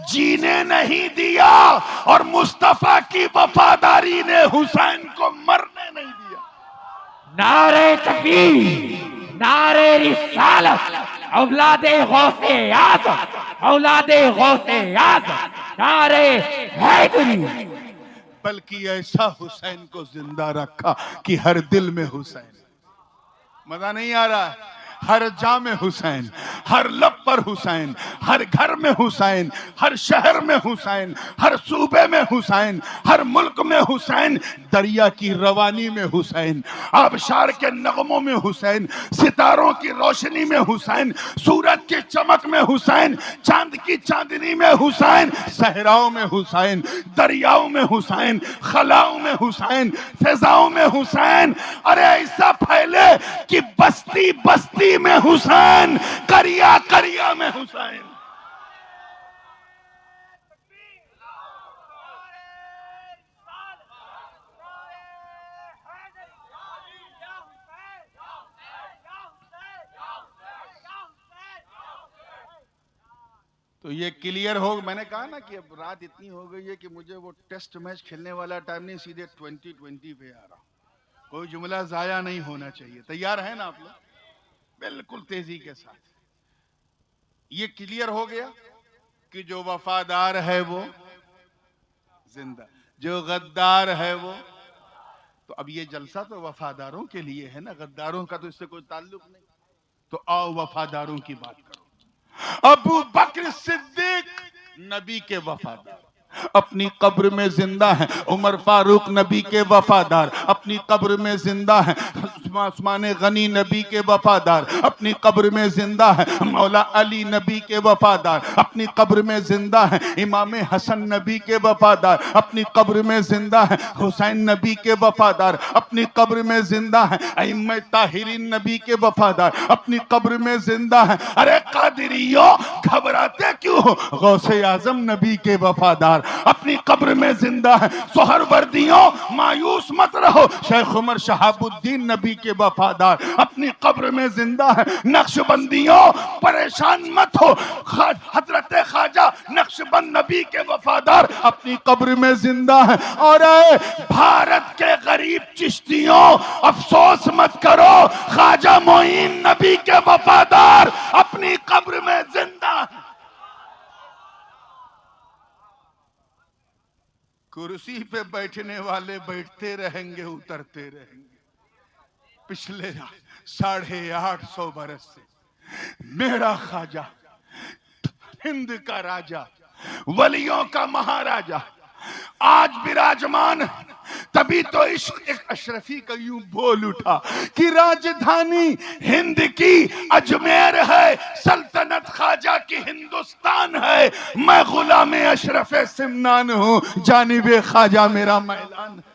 Speaker 1: जीने नहीं दिया और मुस्तफा की वफादारी ने हुसैन को मरने नहीं दिया।
Speaker 3: नारे तकबीर, नारे रिसालत, औलादे गौसे आज़म, औलादे गौसे आज़म, नारे हैदरी।
Speaker 1: बल्कि ऐसा हुसैन को जिंदा रखा कि हर दिल में हुसैन। मजा नहीं आ रहा है? हर जा में हुसैन, हर लब पर हुसैन, हर घर में हुसैन, हर शहर में हुसैन, हर सूबे में हुसैन, हर मुल्क में हुसैन, दरिया की रवानी में हुसैन, आबशार के नगमों में हुसैन, सितारों की रोशनी में हुसैन, सूरज की चमक में हुसैन, चांद की चांदनी में हुसैन, सहराओं में हुसैन, दरियाओं में हुसैन, खलाओं में हुसैन, फिजाओं में हुसैन। अरे ऐसा फैले कि बस्ती बस्ती में हुसैन, करिया करिया में हुसैन। तो ये क्लियर हो, मैंने कहा ना कि अब रात इतनी हो गई है कि मुझे वो टेस्ट मैच खेलने वाला टाइम नहीं, सीधे 2020 पे आ रहा हूं। कोई जुमला जाया नहीं होना चाहिए। तैयार है ना आप लोग? बिल्कुल तेजी के साथ। ये क्लियर हो गया कि जो वफादार है वो जिंदा, जो गद्दार है वो। तो अब ये जलसा तो वफादारों के लिए है ना, गद्दारों का तो इससे कोई ताल्लुक नहीं। तो आओ वफादारों की बात करो। अबू बकर सिद्दीक नबी के वफादार, अपनी कब्र में जिंदा है। उमर फारूक नबी के वफादार, अपनी कब्र में जिंदा है। उस्मान गनी नबी के वफादार, अपनी कब्र में जिंदा है। मौला अली नबी के वफादार, अपनी कब्र में जिंदा है। इमाम हसन नबी के वफादार, अपनी कब्र में जिंदा है। हुसैन नबी के वफादार, अपनी कब्र में जिंदा है। अइम्मा ताहिरीन नबी के वफादार, अपनी कब्र में जिंदा है। अरे कादिरियों, घबराते क्यों हो? गौसे आजम नबी के वफादार अपनी कब्र में जिंदा है। सोहरवर्दियों, मायूस मत रहो, शेख उमर शहाबुद्दीन नबी के वफादार अपनी कब्र में जिंदा है। नक्शबंदियों, परेशान मत हो, हजरत ख्वाजा नक्शबंद नबी के वफादार अपनी कब्र में जिंदा है। और भारत के गरीब चिश्तियों, अफसोस मत करो, ख्वाजा मोइन नबी के वफादार अपनी कब्र में जिंदा है। कुर्सी पे बैठने वाले बैठते रहेंगे, उतरते रहेंगे। पिछले 850 बरस से मेरा ख्वाजा, हिंद का राजा, वलियों का महाराजा आज विराजमान। तभी तो इश्क एक अशरफी का यूं बोल उठा कि राजधानी हिंद की अजमेर है, सल्तनत ख्वाजा की हिंदुस्तान है। मैं गुलाम अशरफ सिमनान हूं, जानिबे ख्वाजा मेरा मैलान है।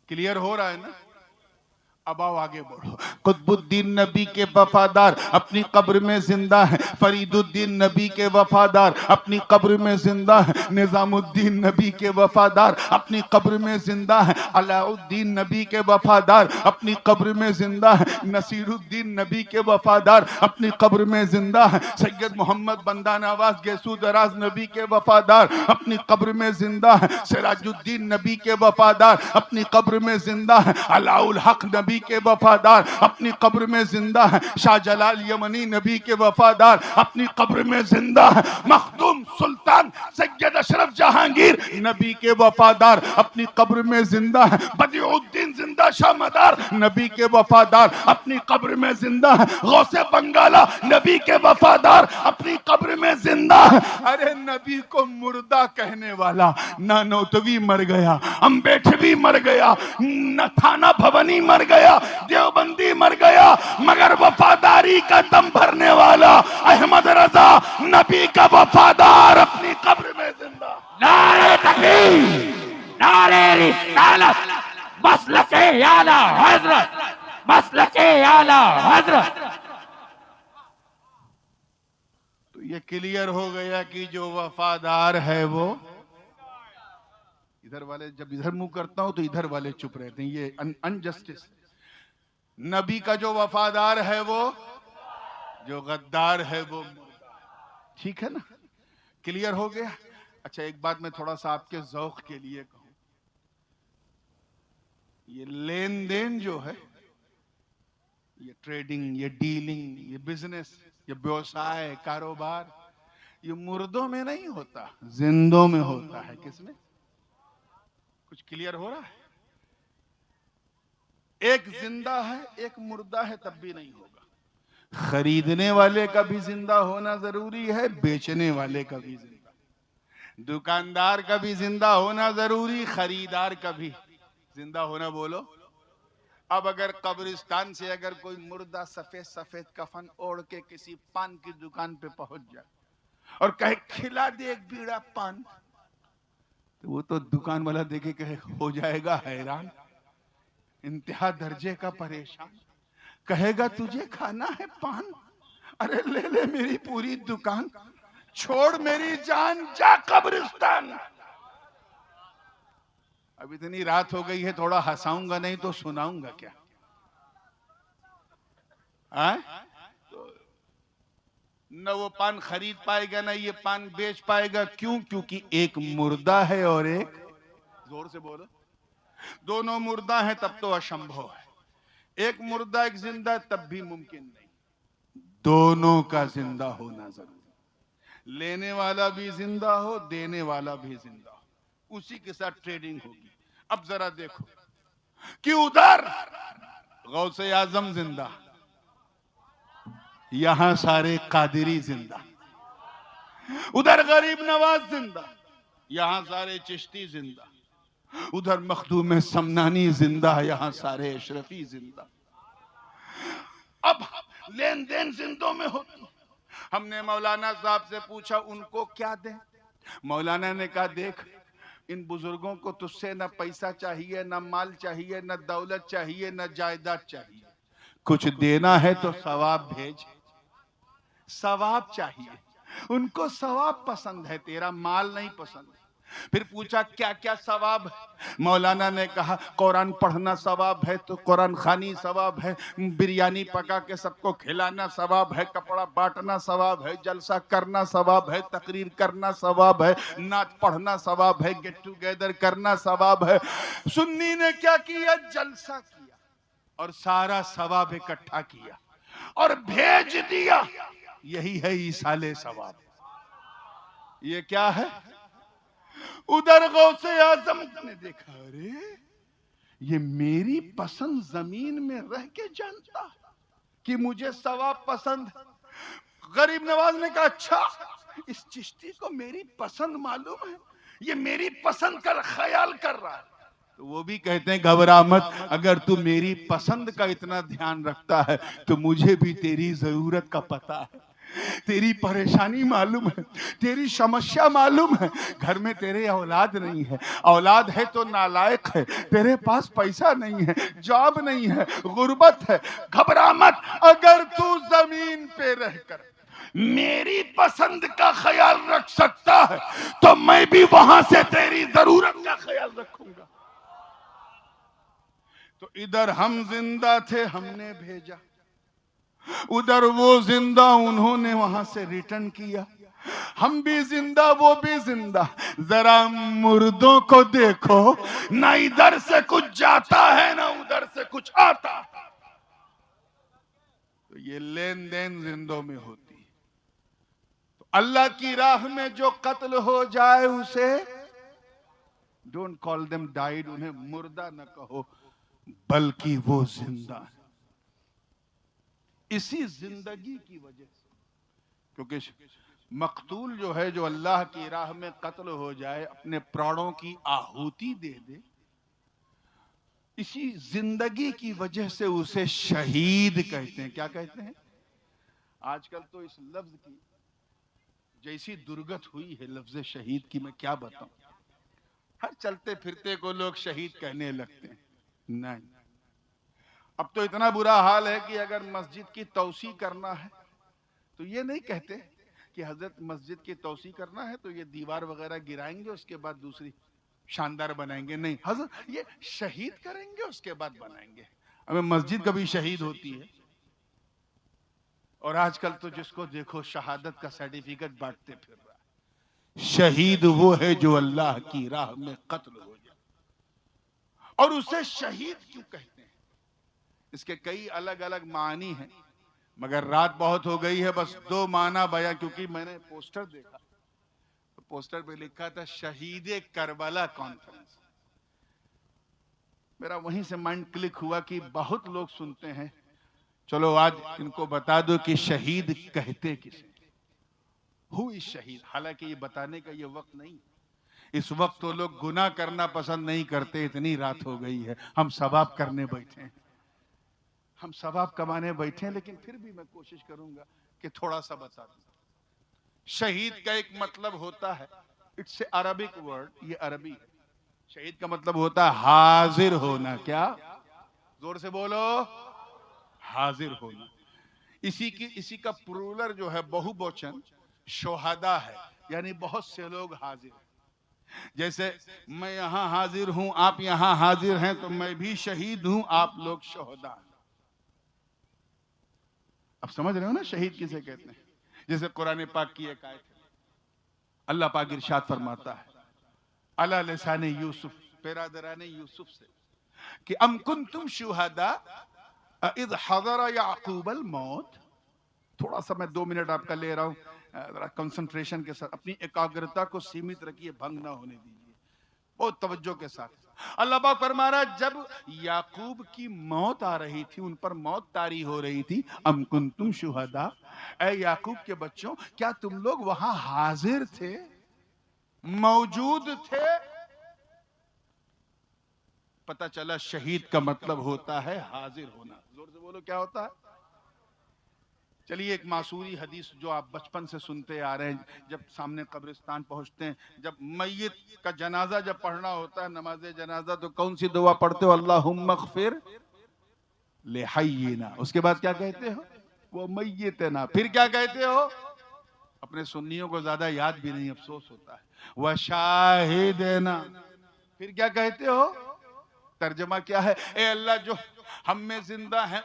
Speaker 1: क्लियर हो रहा है ना? अब आओ आगे बढ़ो। कुतुबुद्दीन नबी के वफादार अपनी कब्र में जिंदा है। फरीदुद्दीन नबी के वफादार अपनी कब्र में जिंदा है। निजामुद्दीन नबी के वफादार अपनी कब्र में जिंदा है। अलाउद्दीन नबी के वफादार अपनी कब्र में जिंदा है। नसीरुद्दीन नबी के वफादार अपनी कब्र में जिंदा है। सैयद मोहम्मद बंदा नवाज गेसू दराज नबी के वफादार अपनी कब्र में जिंदा है। सिराजुद्दीन नबी के वफादार अपनी कब्र में जिंदा है। अलाउल हक नबी के वफादार अपनी कब्र में जिंदा है। शाहजलाल यमनी नबी के वफादार अपनी कब्र में जिंदा है। मखदूम सुल्तान सैयद अशरफ जहांगीर नबी के वफादार अपनी कब्र में जिंदा है। बदिउद्दीन जिंदा शाहमदार नबी के वफादार अपनी कब्र में जिंदा है। गौसे बंगाला नबी के वफादार अपनी कब्र में जिंदा है। अरे नबी को मुर्दा कहने वाला नानोतवी मर गया, अम्बेडवी मर गया, न थाना भवनी मर गया, देवबंदी मर गया, मगर वफादारी का दम भरने वाला अहमद रजा नबी का वफादार अपनी कब्र में जिंदा।
Speaker 3: नारे तकबीर, नारे रिसालत, मसलके आला हजरत, मसलके आला हजरत।
Speaker 1: तो ये क्लियर हो गया कि जो वफादार है वो, इधर वाले जब इधर मुंह करता हूं तो इधर वाले चुप रहते हैं, ये अनजस्टिस। नबी का जो वफादार है वो जो गद्दार है वो मुर्दा। ठीक है ना, क्लियर हो गया। अच्छा, एक बात मैं थोड़ा सा आपके ज़ौक़ के लिए कहूं, ये लेन देन जो है, ये ट्रेडिंग, ये डीलिंग, ये बिजनेस, ये व्यवसाय, कारोबार, ये मुर्दों में नहीं होता, जिंदों में होता है। किसमें? कुछ क्लियर हो रहा है? एक जिंदा है, एक मुर्दा है, तब भी नहीं होगा। खरीदने वाले का भी जिंदा होना जरूरी है, बेचने वाले का भी जिंदा, दुकानदार का भी जिंदा होना जरूरी, खरीदार का भी जिंदा होना। बोलो, अब अगर कब्रिस्तान से अगर कोई मुर्दा सफेद सफेद कफन ओढ़ के किसी पान की दुकान पे पहुंच जाए और कहे खिला दे एक बीड़ा पान, तो वो तो दुकान वाला देखे कहे हो जाएगा हैरान, इंतहा दर्जे का परेशान, कहेगा तुझे खाना है पान? अरे ले ले मेरी पूरी दुकान, छोड़ मेरी जान, जा कब्रिस्तान। अब इतनी रात हो गई है, थोड़ा हंसाऊंगा नहीं तो सुनाऊंगा क्या? तो न वो पान खरीद पाएगा, ना ये पान बेच पाएगा। क्यों? क्योंकि एक मुर्दा है और एक, जोर से बोलो, दोनों मुर्दा हैं, तब तो असंभव है। एक मुर्दा एक जिंदा, तब भी मुमकिन नहीं। दोनों का जिंदा होना जरूरी, लेने वाला भी जिंदा हो, देने वाला भी जिंदा हो, उसी के साथ ट्रेडिंग होगी। अब जरा देखो कि उधर गौसे आजम जिंदा, यहां सारे कादिरी जिंदा, उधर गरीब नवाज जिंदा, यहां सारे चिश्ती जिंदा, उधर मखदूम समनानी जिंदा, यहां सारे अशरफी जिंदा। अब लेन देन जिंदों में होती। हमने मौलाना साहब से पूछा उनको क्या दें? मौलाना ने कहा देख, इन बुजुर्गों को तुझसे न पैसा चाहिए, न माल चाहिए, न दौलत चाहिए, न जायदाद चाहिए, कुछ देना है तो सवाब भेज। सवाब चाहिए उनको, सवाब पसंद है, तेरा माल नहीं पसंद। फिर पूछा क्या क्या सवाब? मौलाना ने कहा कुरान पढ़ना सवाब है तो कुरान खानी सवाब है, बिरयानी पका के सबको खिलाना सवाब है, कपड़ा बांटना सवाब है, जलसा करना सवाब है, तकरीर करना सवाब है, नाच पढ़ना सवाब है, गेट टुगेदर करना सवाब है। सुन्नी ने क्या किया? जलसा किया और सारा सवाब इकट्ठा किया और भेज दिया। यही है ईसाले सवाब। ये क्या है? उधर गौसे आजम ने देखा, अरे ये मेरी पसंद जमीन में रह के जानता है कि मुझे सवाब पसंद। गरीब नवाज ने कहा अच्छा, इस चिश्ती को मेरी पसंद मालूम है, ये मेरी पसंद का ख्याल कर रहा है। तो वो भी कहते हैं घबरा मत, अगर तू मेरी पसंद का इतना ध्यान रखता है तो मुझे भी तेरी जरूरत का पता है, तेरी परेशानी मालूम है, तेरी समस्या मालूम है। घर में तेरे औलाद नहीं है, औलाद है तो नालायक है, तेरे पास पैसा नहीं है, जॉब नहीं है, गुर्बत है। घबरा मत, अगर तू जमीन पे रहकर मेरी पसंद का ख्याल रख सकता है तो मैं भी वहां से तेरी जरूरत का ख्याल रखूंगा। तो इधर हम जिंदा थे, हमने भेजा, उधर वो जिंदा, उन्होंने वहां से रिटर्न किया। हम भी जिंदा, वो भी जिंदा। जरा मुर्दों को देखो, ना इधर से कुछ जाता है ना उधर से कुछ आता। तो ये लेन देन जिंदों में होती है। तो अल्लाह की राह में जो कत्ल हो जाए उसे डोंट कॉल देम डाइड, उन्हें मुर्दा न कहो, बल्कि वो जिंदा है। इसी जिंदगी की वजह से, क्योंकि मकतूल जो है, जो अल्लाह की राह में कत्ल हो जाए, अपने प्राणों की आहुति दे दे, इसी जिंदगी की वजह से उसे शहीद कहते हैं। क्या कहते हैं? आजकल तो इस लफ्ज की जैसी दुर्गत हुई है, लफ्ज शहीद की, मैं क्या बताऊं। हर चलते फिरते को लोग शहीद कहने लगते हैं। नहीं, अब तो इतना बुरा हाल है कि अगर मस्जिद की तौसी करना है तो ये नहीं कहते कि हजरत मस्जिद की तौसी करना है तो ये दीवार वगैरह गिराएंगे, उसके बाद दूसरी शानदार बनाएंगे। नहीं, हजरत ये शहीद करेंगे उसके बाद बनाएंगे। हमें मस्जिद कभी शहीद होती है और आजकल तो जिसको देखो शहादत का सर्टिफिकेट बांटते फिर रहा है। शहीद वो है जो अल्लाह की राह में कत्ल हो जाए। और उसे शहीद क्यों कहते हैं? इसके कई अलग अलग मानी हैं, मगर रात बहुत हो गई है, बस दो माना बयां, क्योंकि मैंने पोस्टर देखा तो पोस्टर पे लिखा था शहीद करबला कॉन्फ्रेंस। मेरा वहीं से माइंड क्लिक हुआ कि बहुत लोग सुनते हैं, चलो आज इनको बता दो कि शहीद कहते किसे, हु इज शहीद। हालांकि ये बताने का ये वक्त नहीं, इस वक्त तो लोग गुनाह करना पसंद नहीं करते, इतनी रात हो गई है, हम सवाब करने बैठे हैं, हम सवाब कमाने बैठे हैं। लेकिन फिर भी मैं कोशिश करूंगा कि थोड़ा सा बता दूं। शहीद का एक मतलब होता है, इट्स ए अरबिक वर्ड, ये अरबी है। शहीद का मतलब होता है हाजिर होना। क्या? जोर से बोलो, हाजिर होना। इसी का प्लूरल जो है, बहुवचन शोहदा है, यानी बहुत से लोग हाजिर हैं। जैसे मैं यहां हाजिर हूं, आप यहां हाजिर हैं, तो मैं भी शहीद हूं, आप लोग शोहदा हैं। अब समझ रहे हो ना शहीद किसे कहते हैं? जैसे कुरान पाक की एक आयत है, अल्लाह पाक इरशाद फरमाता है अला लिसाने यूसुफ, पेरादराने यूसुफ से, कि अम कुंतुम शुहदा इज़ हज़रा याकूबल मौत। थोड़ा सा मैं 2 मिनट आपका ले रहा हूं, कंसंट्रेशन के साथ अपनी एकाग्रता को सीमित रखिए, भंग ना होने दीजिए, बहुत तवज्जो के साथ। अल्लाह पाक फरमा रहा है, जब याकूब की मौत आ रही थी, उन पर मौत तारी हो रही थी, अम कुंतुम शुहदा, ए याकूब के बच्चों, क्या तुम लोग वहां हाजिर थे, मौजूद थे? पता चला शहीद का मतलब होता है हाजिर होना। जोर से बोलो, क्या होता है? चलिए एक मासूरी हदीस जो आप बचपन से सुनते आ रहे हैं, जब सामने कब्रिस्तान पहुंचते हैं, जब मैयत का जनाजा जब पढ़ना होता है, नमाज जनाजा, तो कौन सी दुआ पढ़ते हो? अल्लाहुम्मा अग़फिर लिहय्यिना। उसके बाद क्या कहते हो? वो मैयतना। फिर क्या कहते हो? अपने सुन्नियों को ज्यादा याद भी नहीं, अफसोस होता है, वह शाहिदना। फिर क्या कहते हो? तर्जमा क्या है? ए अल्लाह, जो हम में जिंदा हैं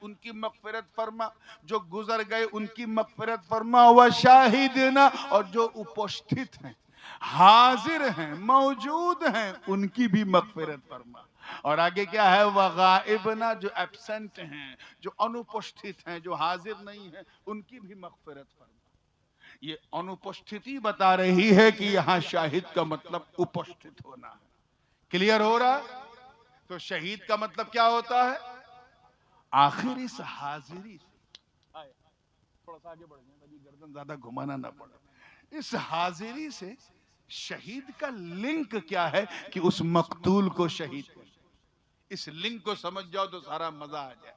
Speaker 1: उनकी मगफिरत फरमा, जो गुजर गए उनकी मगफिरत फरमा, व शाहिदना, और जो उपस्थित हैं, हाजिर हैं, मौजूद हैं, उनकी भी मगफिरत फरमा। और आगे क्या है? व गाइबना, जो एब्सेंट हैं, जो अनुपस्थित हैं, जो हाजिर नहीं हैं, उनकी भी मगफिरत फरमा। ये अनुपस्थिति बता रही है कि यहां शाहिद का मतलब उपस्थित होना है। क्लियर हो रहा? तो शहीद का मतलब क्या होता है? आखिर इस हाजिरी से, थोड़ा सा आगे बढ़ जाए ताकि गर्दन ज्यादा घुमाना ना पड़े, इस हाजिरी से शहीद का लिंक क्या है कि उस मकतूल को शहीद कर। इस लिंक को समझ जाओ तो सारा मजा आ जाए।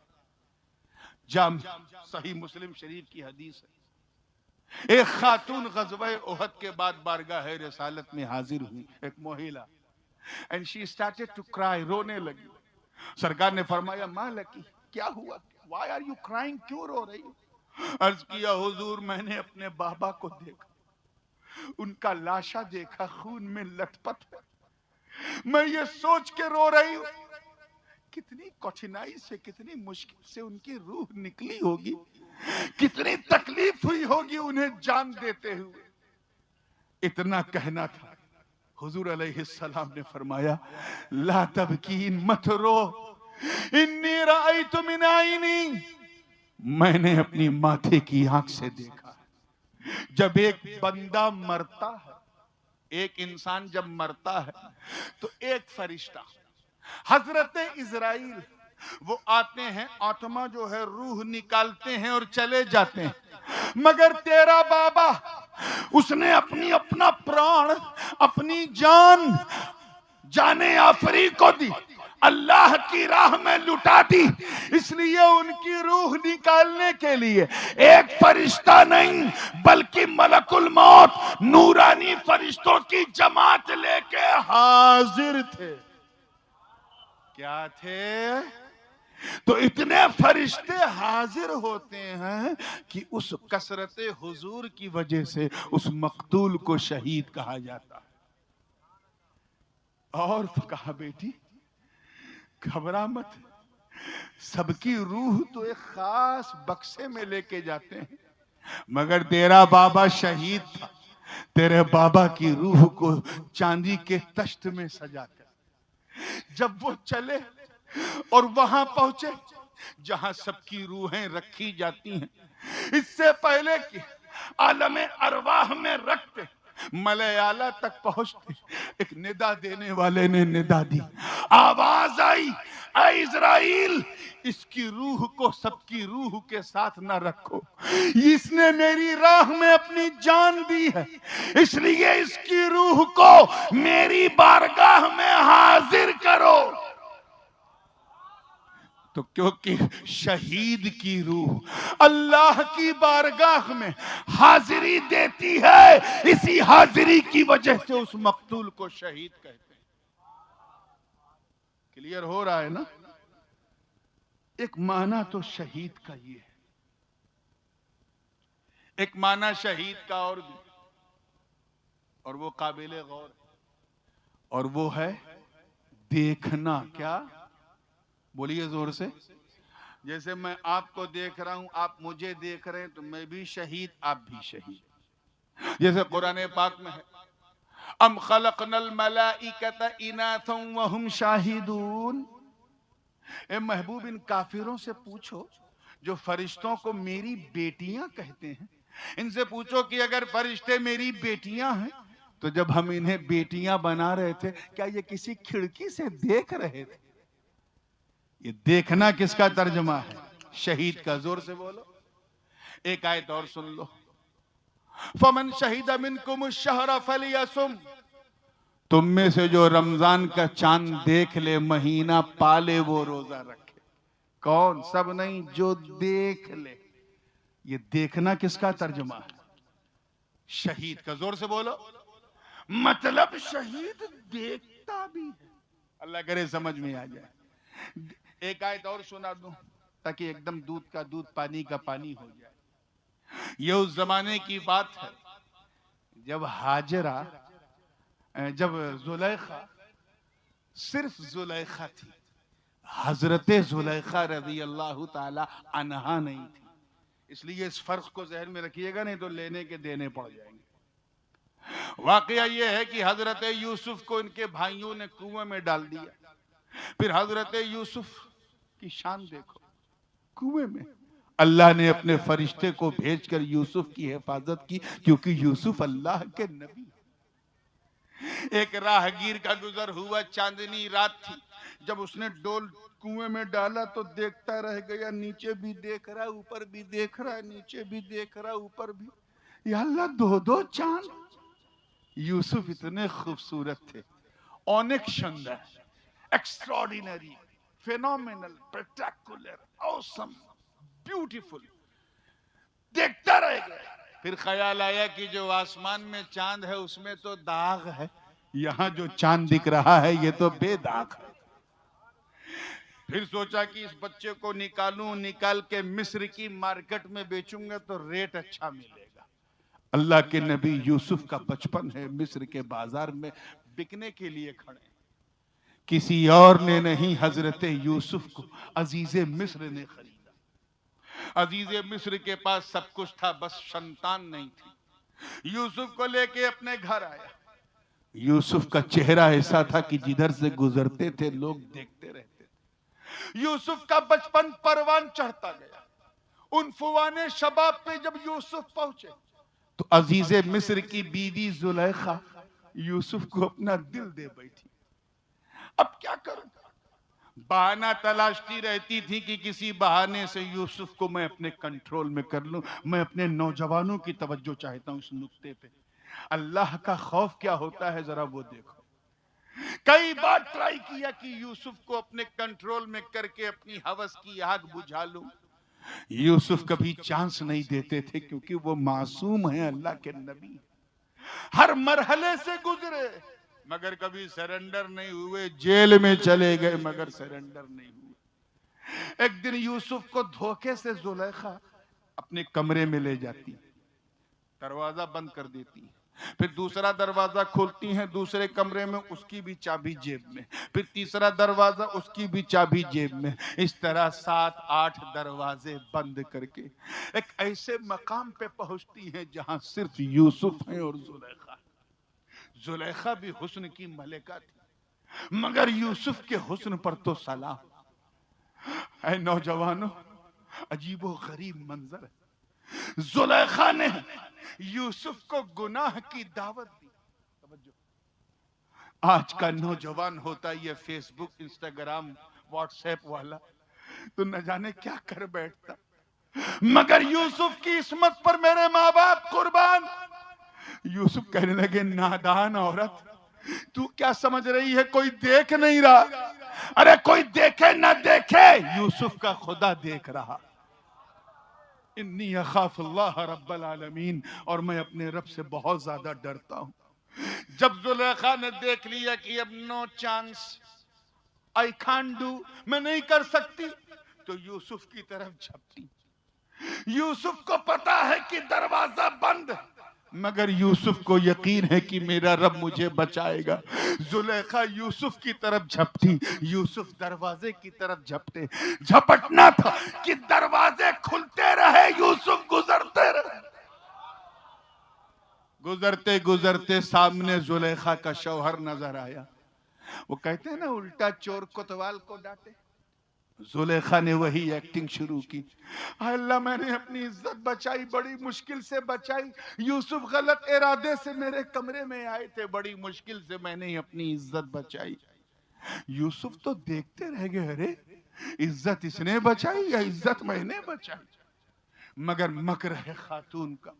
Speaker 1: जाम सही मुस्लिम शरीफ की हदीस है, एक खातून ग़ज़वा उहद के बाद बारगाह रिसालत में हाजिर हुई, एक महिला, and she started to cry, रोने लगी। सरकार ने फरमाया, माँ लकी, क्या हुआ? व्हाई आर यू क्राइंग, क्यों रो रही हो? अर्ज किया, हुजूर, मैंने अपने बाबा को देखा, उनका लाशा देखा, खून में लथपथ है, मैं ये सोच के रो रही हूं, कितनी कठिनाई से, कितनी मुश्किल से उनकी रूह निकली होगी, कितनी तकलीफ हुई होगी उन्हें जान देते हुए। इतना कहना था, हुजूर अलैहिस्सलाम ने फरमाया, ला तबकीन, मत रो, इन्नी रअयतु मिन आइनी, मैंने अपनी माथे की आंख से देखा। जब एक बंदा मरता है, एक इंसान जब मरता है, तो एक फरिश्ता हजरत इजराइल वो आते हैं, आत्मा जो है रूह निकालते हैं और चले जाते हैं। मगर तेरा बाबा, उसने अपना प्राण, अपनी जान जाने आफरी को दी, अल्लाह की राह में लुटा दी, इसलिए उनकी रूह निकालने के लिए एक फरिश्ता नहीं बल्कि मलकुल मौत नूरानी फरिश्तों की जमात लेके हाजिर थे। क्या थे? तो इतने फरिश्ते हाजिर होते हैं कि उस कसरत हुजूर की वजह से उस मकतूल को शहीद कहा जाता है। और तो कहा, बेटी घबरा मत, सबकी रूह तो एक खास बक्से में लेके जाते हैं, मगर तेरा बाबा शहीद था, तेरे बाबा की रूह को चांदी के तख्त में सजाकर जब वो चले और वहां पहुंचे जहां सबकी रूहें रखी जाती हैं, इससे पहले कि आलम अरवाह में रखते मलयाला तक पहुंचते, एक निदा देने वाले ने निदा दी, आवाज आई, ऐ इज़राइल, इसकी रूह को सबकी रूह के साथ न रखो, इसने मेरी राह में अपनी जान दी है, इसलिए इसकी रूह को मेरी बारगाह में हाजिर करो। तो क्योंकि शहीद की रूह अल्लाह की बारगाह में हाजिरी देती है, इसी हाजिरी की वजह से उस मकतूल को शहीद कहते हैं। क्लियर हो रहा है ना? एक माना तो शहीद का ये है, एक माना शहीद का और भी, और वो काबिले गौर है, और वो है देखना। क्या? बोलिए जोर से। जैसे मैं आपको देख रहा हूं, आप मुझे देख रहे हैं, तो मैं भी शहीद, आप भी शहीद। जैसे कुरान पाक में है, अम खलकनल मलाइकता इनाथम व हुम शाहिदून। ए महबूब, इन काफिरों से पूछो जो फरिश्तों को मेरी बेटियां कहते हैं, इनसे पूछो कि अगर फरिश्ते मेरी बेटियां हैं तो जब हम इन्हें बेटियां बना रहे थे, क्या ये किसी खिड़की से देख रहे थे? ये देखना किसका तर्जुमा है? शहीद का। जोर से बोलो। एक आयत और सुन लो, फमन शहीद मिनकुम शहरा फलियसुम, तुम में से जो रमजान का चांद देख ले, महीना पाले, वो रोजा रखे। कौन? सब नहीं, जो देख ले। ये देखना किसका तर्जुमा है? शहीद का। जोर से बोलो। मतलब शहीद देखता भी है। अल्लाह करे समझ में आ जाए। एक आयत और सुना दूं ताकि एकदम दूध का दूध, पानी का पानी हो जाए। ये उस जमाने की बात है जब हाजरा, जब जुलेखा, सिर्फ जुलेखा थी, हजरत जुलेखा रज़ी अल्लाह ताला अन्हा नहीं थी। इसलिए इस फर्क को जहन में रखिएगा, नहीं तो लेने के देने पड़ जाएंगे। वाकया ये है कि हजरत यूसुफ को इनके भाइयों ने कुएं में डाल दिया। फिर हजरत यूसुफ की शान देखो, कुएं में अल्लाह ने अपने फरिश्ते को भेजकर यूसुफ की हिफाजत की, क्योंकि यूसुफ अल्लाह के नबी। एक राहगीर का गुजर हुआ, चांदनी रात थी, जब उसने डोल कुएं में डाला तो देखता रह गया, नीचे भी देख रहा, ऊपर भी देख रहा, नीचे भी देख रहा, ऊपर भी। या अल्लाह, दो दो चांद। यूसुफ इतने खूबसूरत थे, ऑनिक सुंदर, extraordinary, phenomenal, spectacular, awesome, beautiful. देखता रह गया। फिर ख्याल आया कि जो आसमान में चांद है उसमें तो दाग है, यहां जो चांद दिख रहा है ये तो बेदाग है। फिर सोचा कि इस बच्चे को निकालूं, निकाल के मिस्र की मार्केट में बेचूंगा तो रेट अच्छा मिलेगा। अल्लाह के नबी यूसुफ का बचपन है, मिस्र के बाजार में बिकने के लिए खड़े। किसी और ने नहीं, हजरत यूसुफ को अजीजे मिस्र ने खरीदा। अजीजे मिस्र के पास सब कुछ था, बस संतान नहीं थी। यूसुफ को लेके अपने घर आया। यूसुफ का चेहरा ऐसा था कि जिधर से गुजरते थे लोग देखते रहते थे। यूसुफ का बचपन परवान चढ़ता गया। उन फुवाने शबाब पे जब यूसुफ पहुंचे तो अजीजे मिस्र की बीवी जुलेखा यूसुफ को अपना दिल दे बैठी। अब क्या करूं? बहाना तलाशती रहती थी कि किसी बहाने से यूसुफ को मैं अपने कंट्रोल में कर लूं। मैं अपने नौजवानों की तवज्जो चाहता हूं इस नुक्ते पे। अल्लाह का खौफ क्या होता है जरा वो देखो। कई बार ट्राई किया कि यूसुफ को अपने कंट्रोल में करके अपनी हवस की आग बुझा लूं। यूसुफ कभी चांस नहीं देते थे, क्योंकि वो मासूम है, अल्लाह के नबी। हर मरहले से गुजरे मगर कभी सरेंडर नहीं हुए। जेल में चले गए मगर सरेंडर नहीं हुए। एक दिन यूसुफ को धोखे से जुलेखा अपने कमरे में ले जाती, दरवाजा बंद कर देती, फिर दूसरा दरवाजा खोलती हैं दूसरे कमरे में, उसकी भी चाबी जेब में, फिर तीसरा दरवाजा, उसकी भी चाबी जेब में। इस तरह 7-8 दरवाजे बंद करके एक ऐसे मकाम पे पहुंचती हैं जहां सिर्फ यूसुफ है और जुलेखा। जुलेखा भी हुस्न की मलिका थी, मगर यूसुफ के हुस्न पर तो सलाम। ऐ नौजवानों, अजीबो गरीब मंजर है। जुलेखा ने यूसुफ को गुनाह की दावत दी। आज का नौजवान होता ये फेसबुक, इंस्टाग्राम, व्हाट्सएप वाला, तो न जाने क्या कर बैठता, मगर यूसुफ की इस्मत पर मेरे माँ बाप कुर्बान। यूसुफ कहने लगे, नादान औरत, तू क्या समझ रही है कोई देख नहीं रहा? अरे कोई देखे ना देखे, यूसुफ का खुदा देख रहा। इन्नी अखाफुल्लाह रब्बल आलमीन, और मैं अपने रब से बहुत ज्यादा डरता हूं। जब जुलेखा ने देख लिया कि अब no chance, I can't do, मैं नहीं कर सकती, तो यूसुफ की तरफ झपटी। यूसुफ को पता है कि दरवाजा बंद है, मगर यूसुफ को यकीन है कि मेरा रब मुझे बचाएगा। जुलेखा यूसुफ की तरफ झपटी, यूसुफ दरवाजे की तरफ झपटे। झपटना था कि दरवाजे खुलते रहे, यूसुफ गुजरते रहे। गुजरते गुजरते सामने जुलेखा का शौहर नजर आया। वो कहते हैं ना, उल्टा चोर कोतवाल को डांटे। जुलेखा ने वही एक्टिंग शुरू की। अल्लाह, मैंने अपनी इज्जत बचाई, बड़ी मुश्किल से बचाई। यूसुफ गलत इरादे से मेरे कमरे में आए थे, बड़ी मुश्किल से मैंने अपनी इज्जत बचाई। यूसुफ तो देखते रह गए, अरे इज्जत इसने बचाई या इज्जत मैंने बचाई? मगर मकर है खातून का।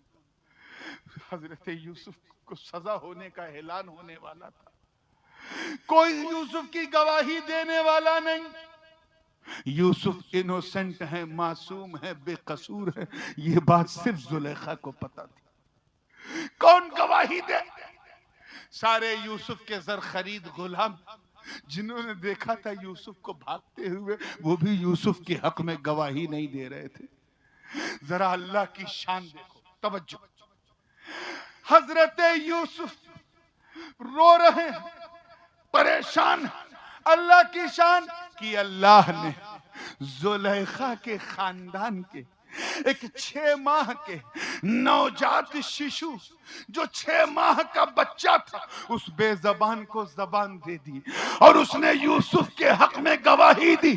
Speaker 1: हजरत यूसुफ को सजा होने का ऐलान होने वाला था, कोई यूसुफ की गवाही देने वाला नहीं। यूसुफ इनोसेंट है, मासूम है, बेकसूर है, ये बात सिर्फ जुलेखा को पता थी। कौन गवाही दे? सारे यूसुफ के जर खरीद गुलाम जिन्होंने देखा था यूसुफ को भागते हुए, वो भी यूसुफ के हक में गवाही नहीं दे रहे थे। जरा अल्लाह की शान देखो, तवज्जो। हजरत यूसुफ रो रहे हैं, परेशान। अल्लाह की शान कि अल्लाह ने जुलेखा के खानदान के एक 6 माह के नवजात शिशु, जो 6 माह का बच्चा था, उस बेजबान को जबान दे दी और उसने यूसुफ के हक में गवाही दी।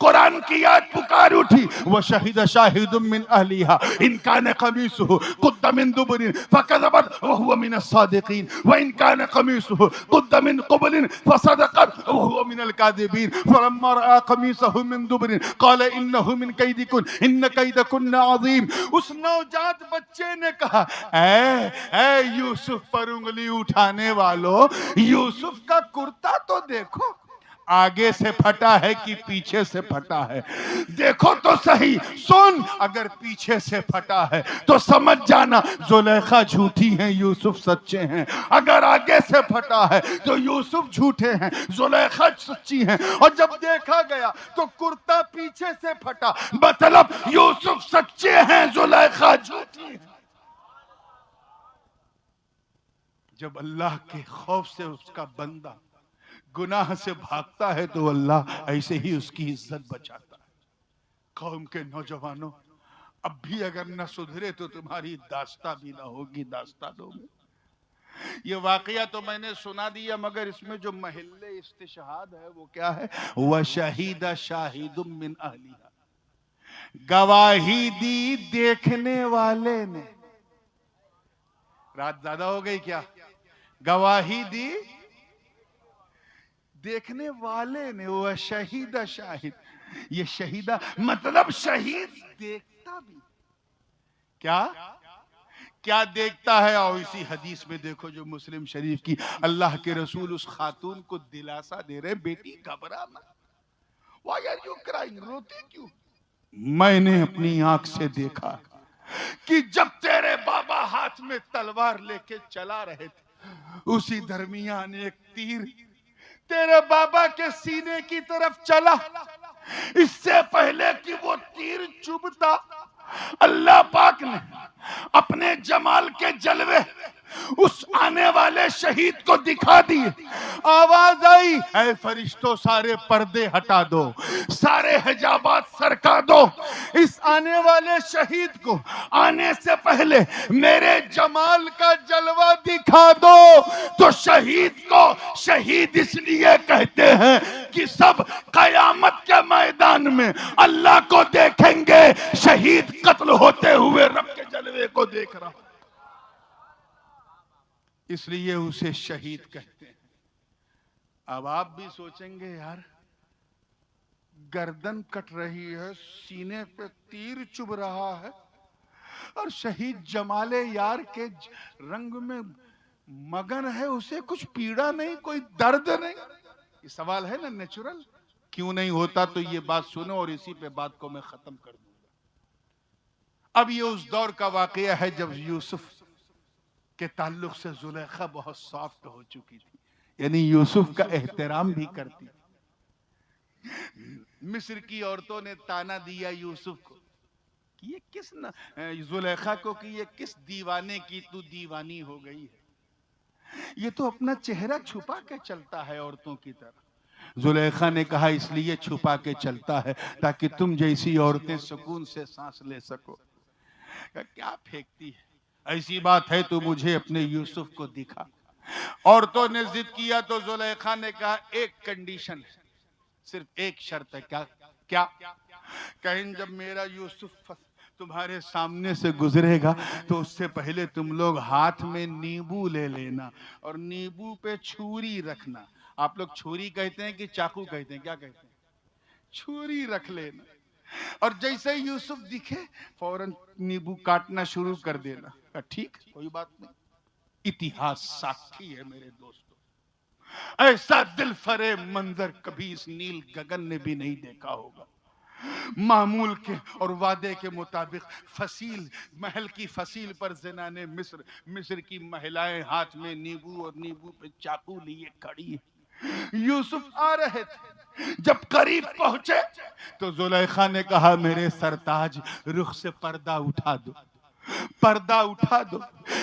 Speaker 1: कुरान की याद पुकार उठी, वह शहीद शाहिदुम मिन अहलिहा इन कान कमीसुहु कुद्द मिन दुबरिन फकज़बत व हुवा मिन अस्सादिकीन व इन कान कमीसुहु कुद्द मिन क़ुबलिन फसदक़त व हुवा मिन अल-काज़िबीन फलम्मा रअा कमीसहु मिन दुबरिन क़ाल इन्नहु मिन कैदिकुन इन कैदकुन अज़ीम। उस नवजात बच्चे ने कहा, ऐ यूसुफ पर उंगली उठाने वालों, यूसुफ का कुर्ता तो देखो, आगे से फटा है कि पीछे से फटा है, देखो तो सही। सुन, अगर पीछे से फटा है तो समझ जाना जुलेखा झूठी है, यूसुफ सच्चे हैं। अगर आगे से फटा है तो यूसुफ झूठे हैं, जुलेखा सच्ची हैं। और जब देखा गया तो कुर्ता पीछे से फटा, मतलब यूसुफ सच्चे हैं, जुलेखा झूठी है। जब अल्लाह के खौफ से उसका बंदा गुनाह से भागता है तो अल्लाह ऐसे ही उसकी इज्जत बचाता है। कौम के नौजवानों, अब भी अगर न सुधरे तो तुम्हारी दास्ता भी ना होगी दास्तानों में। ये वाकया तो मैंने सुना दिया, मगर इसमें जो महल्ले इस्तिशहाद है वो क्या है? वह शहीदा शाहिदुम मिन अहलिहा, गवाही दी देखने वाले ने। रात ज्यादा हो गई क्या? गवाही दी देखने वाले ने, वो शहीदा शाहिद। ये शहीदा मतलब शहीद देखता भी क्या क्या देखता है। और इसी हदीस में देखो जो मुस्लिम शरीफ की, अल्लाह के रसूल उस खातून को दिलासा दे रहे, बेटी घबरा मत, व्हाई आर यू क्राइंग, रोती क्यों? मैंने अपनी आंख से देखा कि जब तेरे बाबा हाथ में तलवार लेके चला रहे थे, उसी दरमियान एक तीर तेरे बाबा के सीने की तरफ चला। इससे पहले कि वो तीर चुभता, अल्लाह पाक ने अपने जमाल के जलवे उस आने वाले शहीद को दिखा दी। आवाज आई, ऐ फरिश्तों सारे पर्दे हटा दो, सारे हिजाबात सरका दो, इस आने वाले शहीद को आने से पहले मेरे जमाल का जलवा दिखा दो। तो शहीद को शहीद इसलिए कहते हैं कि सब कयामत के मैदान में अल्लाह को देखेंगे, शहीद कत्ल होते हुए रब के जलवे को देख रहा, इसलिए उसे शहीद कहते हैं। अब आप भी सोचेंगे, यार गर्दन कट रही है, सीने पे तीर चुभ रहा है और शहीद जमाले यार के रंग में मगन है, उसे कुछ पीड़ा नहीं, कोई दर्द नहीं। ये सवाल है ना नेचुरल, क्यों नहीं होता? तो ये बात सुनो और इसी पे बात को मैं खत्म कर दूंगा। अब ये उस दौर का वाकया है जब यूसुफ के ताल्लुक से जुलेखा बहुत सॉफ्ट हो चुकी थी, यानी यूसुफ का एहतराम भी करती थी। मिस्र की औरतों ने ताना दिया यूसुफ को कि ये किस न जुलेखा को कि ये किस दीवाने की तू दीवानी हो गई है, ये तो अपना चेहरा छुपा के चलता है औरतों की तरह। जुलेखा ने कहा, इसलिए छुपा के चलता है ताकि तुम जैसी औरतें सुकून से सांस ले सको। क्या फेंकती है, ऐसी बात है तो मुझे अपने यूसुफ को दिखा। औरतों ने जिद किया तो जुलेखा ने कहा, एक कंडीशन है, सिर्फ एक शर्त है। क्या क्या? कहीं जब मेरा यूसुफ तुम्हारे सामने से गुजरेगा तो उससे पहले तुम लोग हाथ में नींबू ले लेना और नींबू पे छुरी रखना। आप लोग छुरी कहते हैं कि चाकू कहते हैं? क्या कहते हैं? छुरी रख लेना, और जैसे ही यूसुफ दिखे फौरन नींबू काटना शुरू कर देना। ठीक, कोई बात नहीं। इतिहास साक्षी है मेरे दोस्तों, ऐसा दिल फरेब मंजर कभी इस नील गगन ने भी नहीं देखा होगा। मामूल के और वादे के मुताबिक फसील, महल की फसील पर ज़नाने मिस्र की महिलाएं हाथ में नींबू और नींबू पे चाकू लिए खड़ी है। यूसुफ आ रहे थे, जब करीब पहुंचे तो जुलेखा ने कहा, मेरे सरताज रुख से पर्दा उठा दो, पर्दा उठा दो,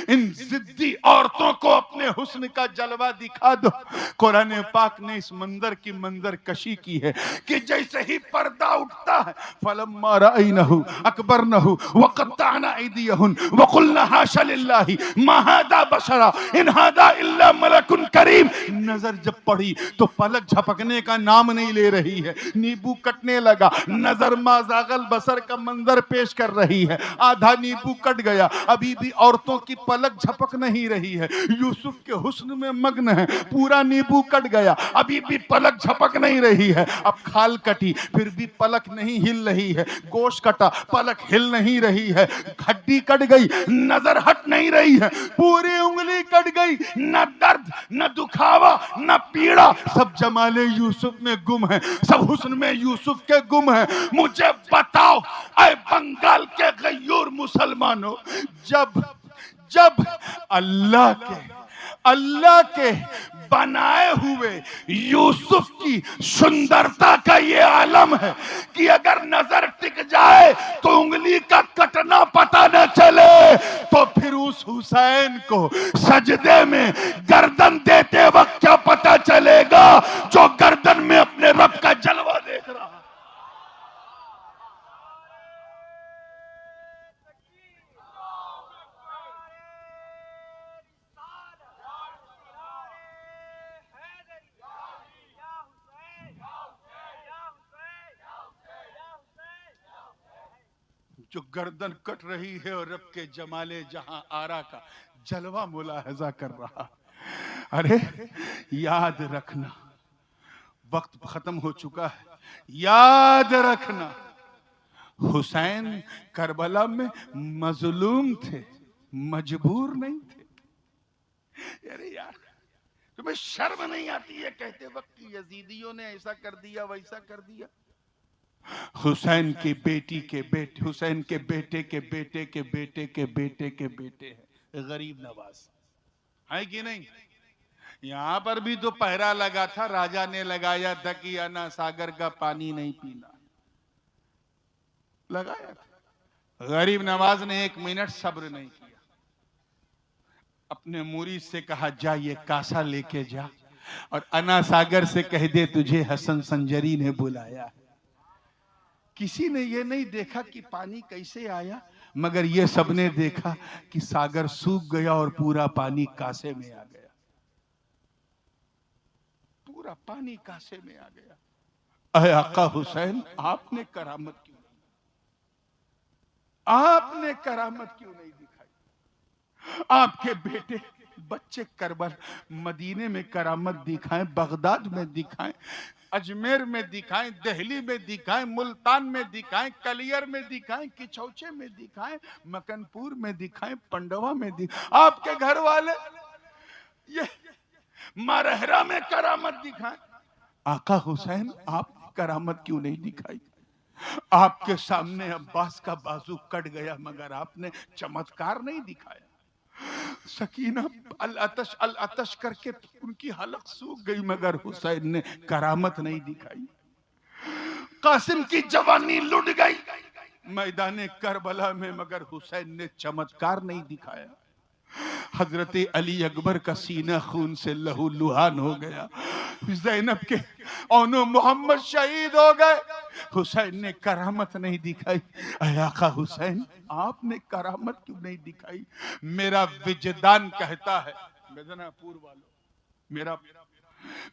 Speaker 1: इन जिद्दी औरतों को अपने हुस्न का जलवा दिखा दो। कुरान पाक ने इस मंजर की मंजर कशी की है कि जैसे ही पर्दा उठता है, फलम्मा रअयनहु अकबरनहु वक़त्तअना अयदियहुन वक़ुलना हाशा लिल्लाहि मा हादा बशरा इन हादा इल्ला मलकुन करीम। नजर जब पड़ी तो पलक झपकने का नाम नहीं ले रही है, नींबू कटने लगा, नजर माज़ागल बसर का मंजर पेश कर रही है। आधा नींबू कट गया, अभी भी औरतों की पलक झपक नहीं रही है। यूसुफ के हुस्न में मग्न है, पूरा नींबू कट गया, अभी भी पलक झपक नहीं रही है। अब खाल कटी, फिर भी पलक नहीं हिल रही है। गोश्त कटा, पलक हिल नहीं रही है। हड्डी कट गई, नजर हट नहीं रही है। पूरी उंगली कट गई, न दर्द न दुखावा न पीड़ा, सब जमाले यूसुफ में गुम है, सब हुस्न में यूसुफ के गुम है। मुझे बताओ ऐ बंगाल के गयूर मुसलमानों, जब जब अल्लाह के बनाए हुए यूसुफ की सुंदरता का ये आलम है कि अगर नजर टिक जाए तो उंगली का कटना पता न चले, तो फिर उस हुसैन को सजदे में गर्दन देते वक्त क्या पता चलेगा जो गर्दन में अपने रब का जलवा देख रहा है। जो गर्दन कट रही है और रब के जमाले जहां आरा का जलवा मुलाहजा कर रहा। अरे याद रखना, वक्त खत्म हो चुका है, याद रखना हुसैन करबला में मजलूम थे, मजबूर नहीं थे। अरे यार, तुम्हें शर्म नहीं आती है कहते वक्त कि यजीदियों ने ऐसा कर दिया वैसा कर दिया? हुसैन की बेटी के बेटे, हुसैन के बेटे के बेटे के बेटे के बेटे के बेटे है गरीब नवाज, है कि नहीं? यहां पर भी तो पहरा लगा था, राजा ने लगाया था कि अना सागर का पानी नहीं पीना, लगाया था। गरीब नवाज ने 1 मिनट सब्र नहीं किया, अपने मुरीद से कहा जा ये कासा लेके जा और अना सागर से कह दे तुझे हसन संजरी ने बुलाया। किसी ने ये नहीं देखा कि पानी कैसे आया, मगर ये सबने देखा कि सागर सूख गया और पूरा पानी कासे में आ गया। पूरा पानी कासे में आ गया। अरे आका हुसैन, आपने करामत क्यों नहीं, आपने करामत क्यों नहीं दिखाई? आपके बेटे बच्चे करबल मदीने में करामत दिखाएं, बगदाद में दिखाएं, अजमेर में दिखाएं, दिल्ली में दिखाएं, मुल्तान में दिखाएं, कलियर में दिखाएं, किचौचे में दिखाएं, मकनपुर में दिखाएं, पंडवा में दिखाएं, आपके घर वाले ये मारहरा में करामत दिखाएं। आका हुसैन, आप करामत क्यों नहीं दिखाई? आपके सामने अब्बास का बाजू कट गया मगर आपने चमत्कार नहीं दिखाया। सकीना अल अतश करके उनकी हलक सूख गई मगर हुसैन ने करामत नहीं दिखाई। कासिम की जवानी लुट गई मैदाने करबला में मगर हुसैन ने चमत्कार नहीं दिखाया। हजरत अली अकबर का सीना खून से लहू लुहान हो गया। ज़ैनब के औनो मोहम्मद शहीद हो गए, हुसैन ने करामत नहीं दिखाई। ऐ आका हुसैन, आपने करामत क्यों नहीं दिखाई? मेरा विजदान कहता है, मेदिनापुर वालों,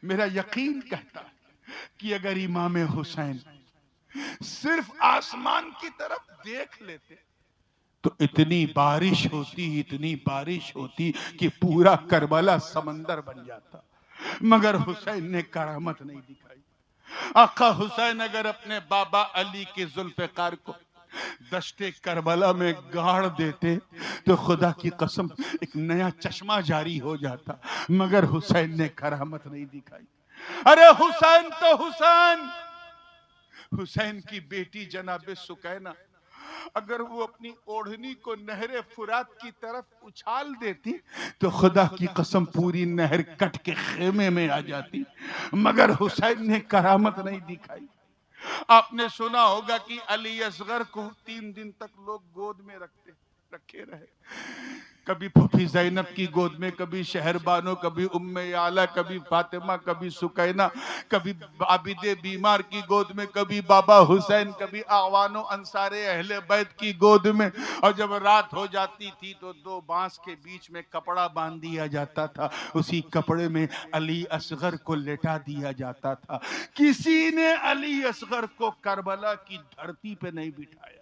Speaker 1: मेरा यकीन कहता है कि अगर इमाम हुसैन सिर्फ आसमान की तरफ देख लेते तो इतनी बारिश होती कि पूरा करबला समंदर बन जाता, मगर हुसैन ने करामत नहीं दिखाई। आका हुसैन अगर अपने बाबा अली के जुल्फ़िकार को दश्ते करबला में गाड़ देते तो खुदा की कसम एक नया चश्मा जारी हो जाता, मगर हुसैन ने करामत नहीं दिखाई। अरे हुसैन तो हुसैन की बेटी जनाबे सुकैना अगर वो अपनी ओढ़नी को नहरे फुरात की तरफ उछाल देती तो खुदा की कसम पूरी नहर कट के खेमे में आ जाती, मगर हुसैन ने करामत नहीं दिखाई। आपने सुना होगा कि अली असगर को 3 दिन तक लोग गोद में रखे रहे, कभी फूफी ज़ैनब की गोद में, कभी शहरबानो, कभी उम्मे आला, कभी फातिमा, कभी सुकैना, कभी आबिदे बीमार की गोद में, कभी बाबा हुसैन, आवानो आवानो अंसारे अहले बैत की गोद में। और जब रात हो जाती थी तो 2 बांस के बीच में कपड़ा बांध दिया जाता था, उसी कपड़े में अली असगर को लेटा दिया जाता था। किसी ने अली असगर को करबला की धरती पे नहीं बिठाया।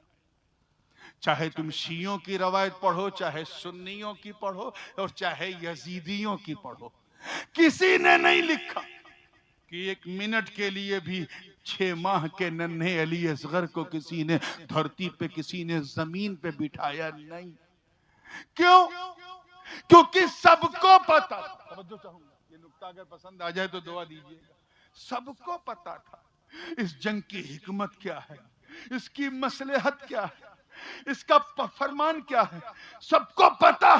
Speaker 1: चाहे तुम शियों की रवायत पढ़ो, चाहे सुन्नियों की पढ़ो और चाहे यजीदियों की पढ़ो, किसी ने नहीं लिखा कि 1 मिनट के लिए भी 6 माह के नन्हे अली असगर को किसी ने धरती पे, किसी ने जमीन पे बिठाया नहीं। क्यों? क्योंकि सबको पता था। तवज्जो चाहूंगा, ये नुक्ता अगर पसंद आ जाए तो दुआ दीजिएगा। सबको पता था इस जंग की हिकमत क्या है, इसकी मसलहत क्या है, इसका फरमान क्या है। सबको पता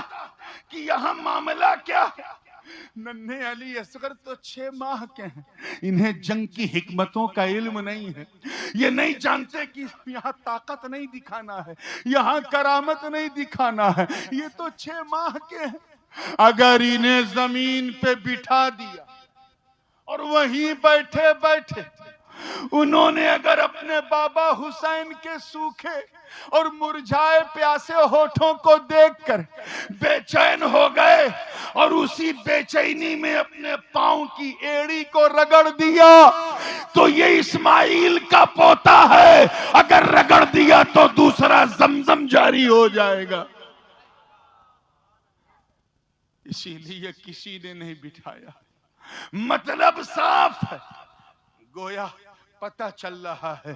Speaker 1: कि यहां मामला क्या है। नन्हे अली असगर तो 6 माह के हैं, इन्हें जंग की हिकमतों का इल्म नहीं है। ये नहीं जानते कि यहाँ ताकत नहीं दिखाना है, यहाँ करामत नहीं दिखाना है, ये तो 6 माह के हैं। अगर इन्हें जमीन पे बिठा दिया और वहीं बैठे बैठे उन्होंने अगर अपने बाबा हुसैन के सूखे और मुरझाए प्यासे होठों को देखकर बेचैन हो गए और उसी बेचैनी में अपने पांव की एड़ी को रगड़ दिया तो ये इस्माइल का पोता है, अगर रगड़ दिया तो दूसरा जमजम जारी हो जाएगा। इसीलिए किसी ने नहीं बिठाया। मतलब साफ है, गोया पता चल रहा है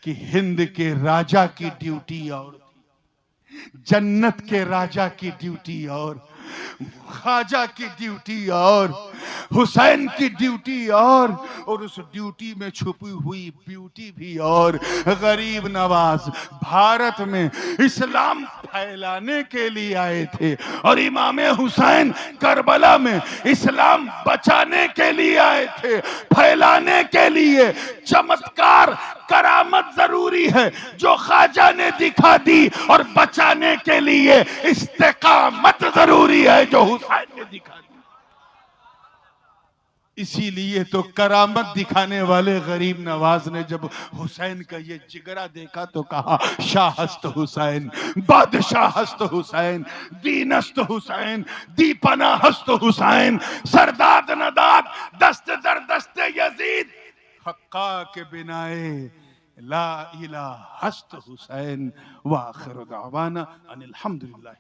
Speaker 1: कि हिंद के राजा की ड्यूटी और थी, जन्नत के राजा की ड्यूटी और, ख्वाजा की ड्यूटी और, हुसैन की ड्यूटी और उस ड्यूटी में छुपी हुई ब्यूटी भी और। गरीब नवाज भारत में इस्लाम फैलाने के लिए आए थे और इमाम हुसैन करबला में इस्लाम बचाने के लिए आए थे, फैलाने के लिए, चमत्कार करामत जरूरी है जो ख्वाजा ने दिखा दी, और बचाने के लिए इस्तेकामत जरूरी है जो हुसैन ने दिखा दी। इसीलिए तो करामत दिखाने वाले गरीब नवाज ने जब हुसैन का ये जिगरा देखा तो कहा, शाहस्त हुसैन, बादशाह हस्त हुसैन, दीनस्त हुसैन, दीपना हस्त हुसैन, सरदाद नदाद दस्त दर दस्त यजीद, हक्का के बिनाए ला इला हस्त हुसैन। व आखिर दावाना अनिल हम्दुलिल्लाह।